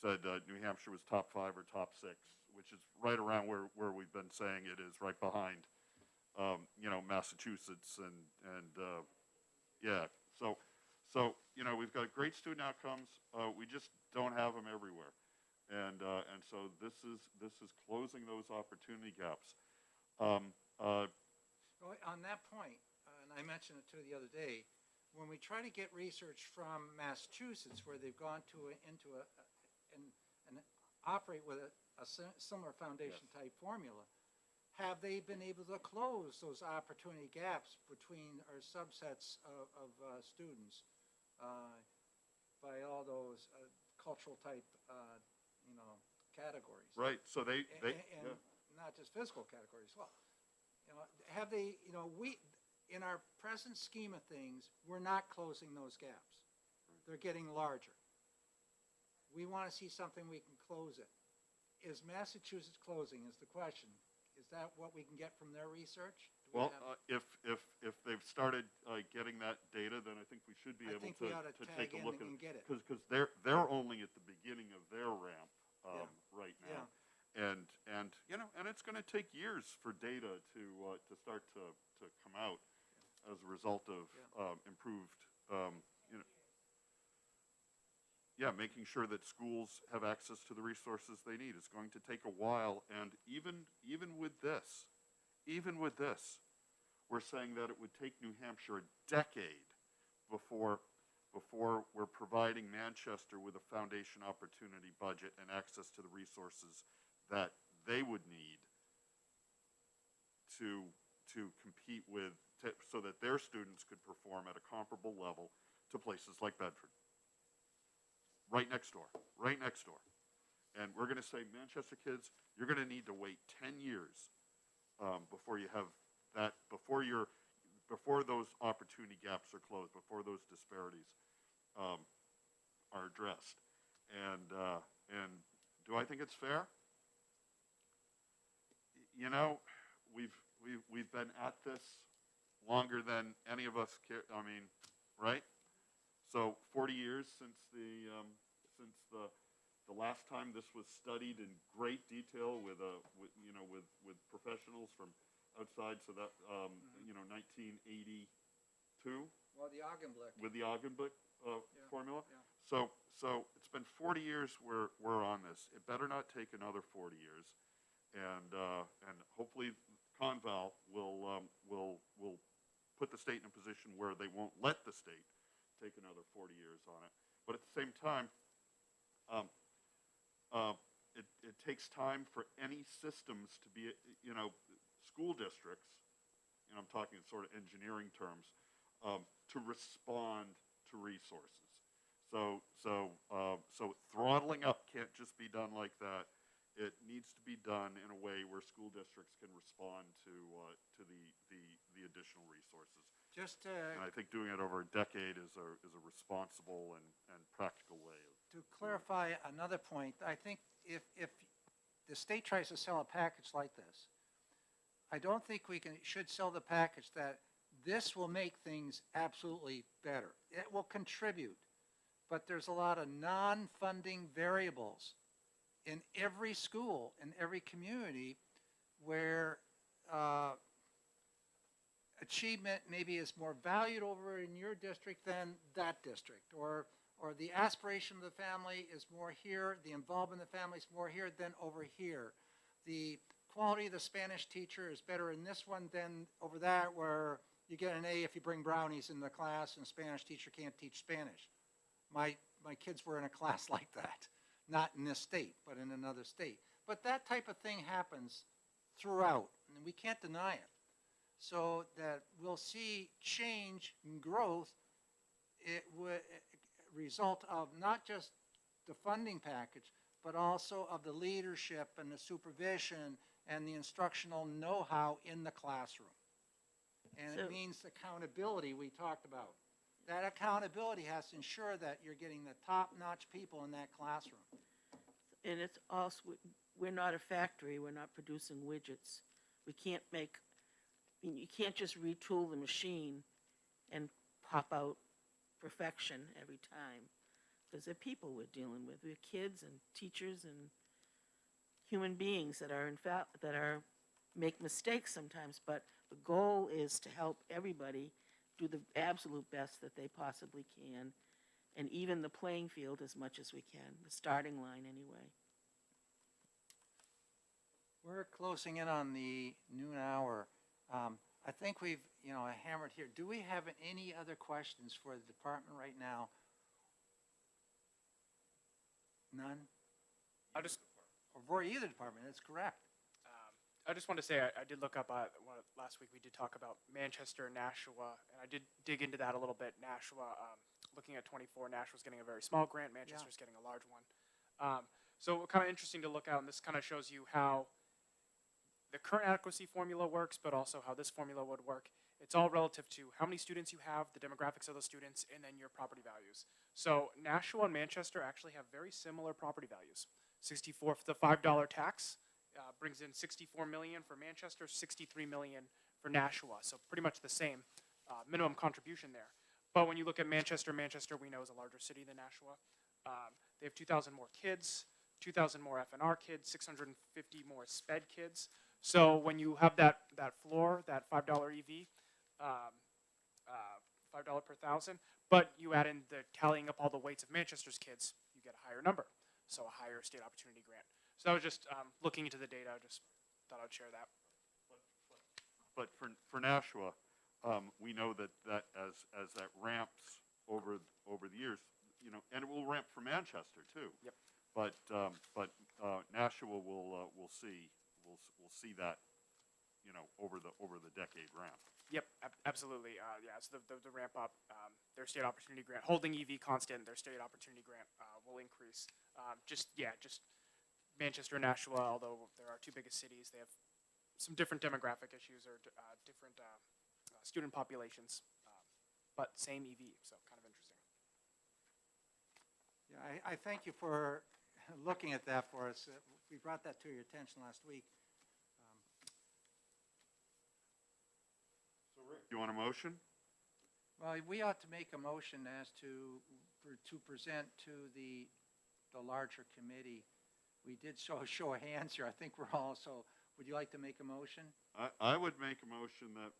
S2: said New Hampshire was top 5 or top 6, which is right around where we've been saying it is, right behind, you know, Massachusetts and yeah. So you know, we've got great student outcomes. We just don't have them everywhere, and so this is closing those opportunity gaps.
S1: Well, on that point, and I mentioned it too the other day, when we try to get research from Massachusetts, where they've gone into and operate with a similar foundation type formula, have they been able to close those opportunity gaps between our subsets of students by all those cultural type, you know, categories?
S2: Right. So they
S1: And
S2: yeah.
S1: not just physical categories as well. You know, have they, you know, in our present scheme of things, we're not closing those gaps. They're getting larger. We want to see something we can close it. Is Massachusetts closing is the question. Is that what we can get from their research? Do we
S2: Well,
S1: have-
S2: if they've started getting that data, then I think we should be
S1: I
S2: able
S1: think we ought
S2: to
S1: to
S2: take
S1: tag
S2: a
S1: in
S2: look at
S1: and get it.
S2: because they're only at the beginning of their ramp right now, and you know, and it's going to take years for data to start to come out as a result of improved, you know. Yeah, making sure that schools have access to the resources they need is going to take a while, and even with this, we're saying that it would take New Hampshire a decade before we're providing Manchester with a foundation opportunity budget and access to the resources that they would need to compete with, so that their students could perform at a comparable level to places like Bedford. Right next door. And we're going to say, Manchester kids, you're going to need to wait 10 years before you have that, before those opportunity gaps are closed, before those disparities are addressed. And do I think it's fair? You know, we've been at this longer than any of us care. I mean, right? So 40 years since the last time this was studied in great detail with professionals from outside. So that 1982
S1: Well, the Augenblick.
S2: with the Augenblick formula.
S1: yeah.
S2: So it's been 40 years we're on this. It better not take another 40 years, and hopefully Conval will put the state in a position where they won't let the state take another 40 years on it. But at the same time, it takes time for any systems to be, you know, school districts, you know, I'm talking sort of engineering terms, to respond to resources. So throttling up can't just be done like that. It needs to be done in a way where school districts can respond to the additional resources.
S1: Just
S2: And I think doing it over a decade is a responsible and practical way of.
S1: to clarify another point, I think if the state tries to sell a package like this, I don't think should sell the package that this will make things absolutely better. It will contribute, but there's a lot of non-funding variables in every school, in every community, where achievement maybe is more valued over in your district than that district, or the aspiration of the family is more here, the involvement of the family is more here than over here. The quality of the Spanish teacher is better in this one than over that, where you get an A if you bring brownies in the class and Spanish teacher can't teach Spanish. My kids were in a class like that, not in this state, but in another state. But that type of thing happens throughout, and we can't deny it. So that we'll see change and growth. It would result of not just the funding package, but also of the leadership and the supervision and the instructional know-how in the classroom. And it
S6: So-
S1: means accountability we talked about. That accountability has to ensure that you're getting the top-notch people in that classroom.
S6: And it's also, we're not a factory, we're not producing widgets. We can't make, I mean, you can't just retool the machine and pop out perfection every time. Because they're people we're dealing with. We're kids and teachers and human beings that are make mistakes sometimes, but the goal is to help everybody do the absolute best that they possibly can, and even the playing field as much as we can, the starting line anyway.
S1: We're closing in on the noon hour. I think we've, hammered here. Do we have any other questions for the department right now? None?
S5: I just,
S1: Or for either department, that's correct.
S5: I just want to say, I did look up, last week we did talk about Manchester and Nashua, and I did dig into that a little bit. Nashua, looking at 24, Nashua's getting a very small grant, Manchester's getting a large one. So kind of interesting to look at, and this kind of shows you how the current adequacy formula works, but also how this formula would work. It's all relative to how many students you have, the demographics of those students, and then your property values. So Nashua and Manchester actually have very similar property values. 64 for the $5 tax brings in 64 million for Manchester, 63 million for Nashua. So pretty much the same minimum contribution there. But when you look at Manchester, Manchester we know is a larger city than Nashua. They have 2,000 more kids, 2,000 more FNR kids, 650 more SPED kids. So when you have that floor, that $5 EV, $5 per thousand, but you add in the tallying up all the weights of Manchester's kids, you get a higher number. So a higher state opportunity grant. So I was just looking into the data. I just thought I'd share that.
S2: But for Nashua, we know that as that ramps over the years, and it will ramp for Manchester too.
S5: Yep.
S2: But Nashua will see that, over the decade ramp.
S5: Yep, absolutely. So the ramp up, their state opportunity grant, holding EV constant, their state opportunity grant will increase. Just Manchester and Nashua, although they're our two biggest cities, they have some different demographic issues or different student populations, but same EV, so kind of interesting.
S1: Yeah, I thank you for looking at that for us. We brought that to your attention last week.
S2: So Rick, you want a motion?
S1: Well, we ought to make a motion as to present to the larger committee. We did show a show of hands here. I think we're all, so would you like to make a motion?
S2: I would make a motion that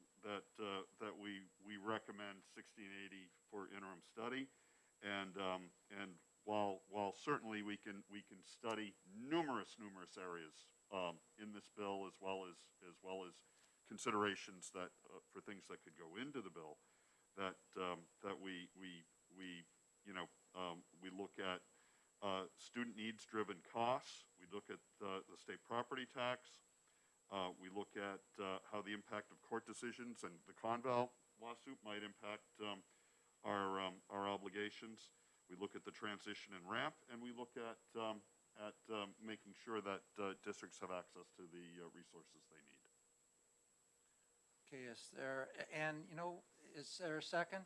S2: we recommend 1680 for interim study, and while certainly we can study numerous areas in this bill as well as considerations that for things that could go into the bill, that we look at student needs driven costs. We look at the state property tax. We look at how the impact of court decisions and the Conval lawsuit might impact our obligations. We look at the transition and ramp, and we look at making sure that districts have access to the resources they need.
S1: Okay, is there a second?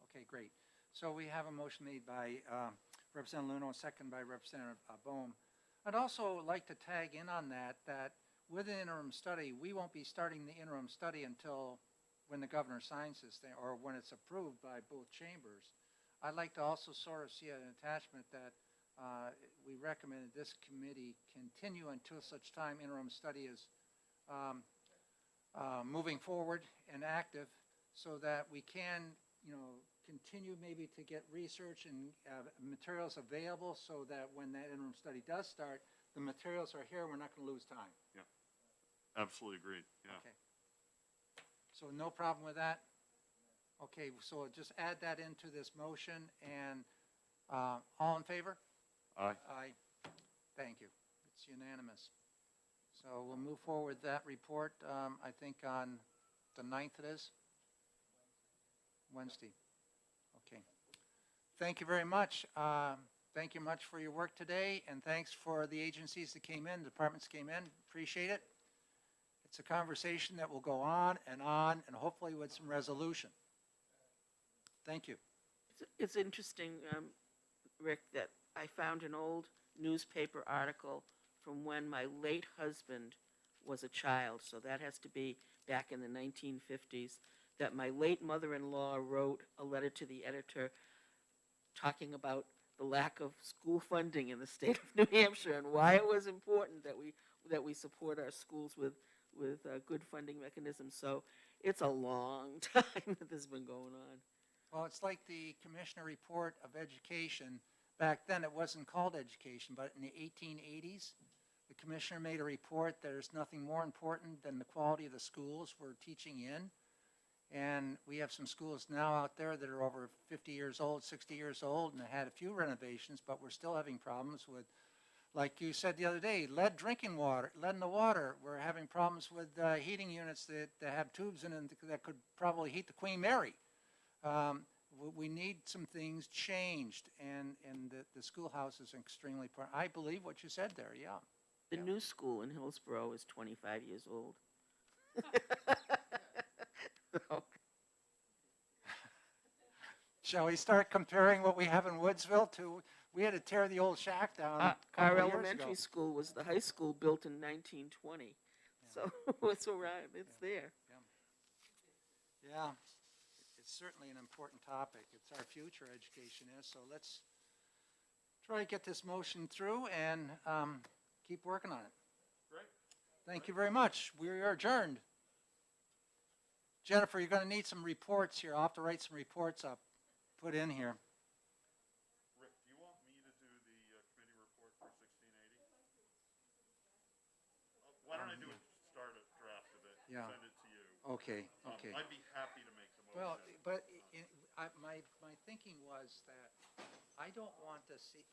S1: Okay, great. So we have a motion made by Representative Luno, and second by Representative Bohm. I'd also like to tag in on that with the interim study, we won't be starting the interim study until when the governor signs this thing, or when it's approved by both chambers. I'd like to also sort of see an attachment that we recommended this committee continue until such time interim study is moving forward and active, so that we can, continue maybe to get research and materials available, so that when that interim study does start, the materials are here, we're not going to lose time.
S2: Absolutely agreed, yeah.
S1: Okay. So no problem with that? Okay, so just add that into this motion, and all in favor?
S2: Aye.
S1: Aye. Thank you. It's unanimous. So we'll move forward with that report, I think on the 9th it is? Wednesday. Okay. Thank you very much. Thank you much for your work today, and thanks for the agencies that came in, departments came in. Appreciate it. It's a conversation that will go on, and hopefully with some resolution. Thank you.
S6: It's interesting, Rick, that I found an old newspaper article from when my late husband was a child, so that has to be back in the 1950s, that my late mother-in-law wrote a letter to the editor talking about the lack of school funding in the state of New Hampshire and why it was important that we support our schools with good funding mechanisms. So it's a long time that this has been going on.
S1: Well, it's like the Commissioner Report of Education. Back then, it wasn't called education, but in the 1880s, the Commissioner made a report that there's nothing more important than the quality of the schools we're teaching in. And we have some schools now out there that are over 50 years old, 60 years old, and have had a few renovations, but we're still having problems with, like you said the other day, lead drinking water, lead in the water. We're having problems with heating units that have tubes in them that could probably heat the Queen Mary. We need some things changed, and the schoolhouse is extremely important. I believe what you said there, yeah.
S6: The new school in Hillsborough is 25 years old.
S1: Shall we start comparing what we have in Woodsville to, we had to tear the old shack down a
S6: Our
S1: couple of years ago.
S6: elementary school was the high school built in 1920. So it's around, it's there.
S1: Yeah, it's certainly an important topic. It's our future, education is, so let's try to get this motion through and keep working on it.
S2: Great.
S1: Thank you very much. We are adjourned. Jennifer, you're going to need some reports here. I'll have to write some reports up, put in here.
S2: Rick, do you want me to do the committee report for 1680? Why don't I do a start a draft of it,
S1: Yeah.
S2: send it to you?
S1: Okay, okay.
S2: I'd be happy to make the motion.
S1: Well, but my thinking was that I don't want to see,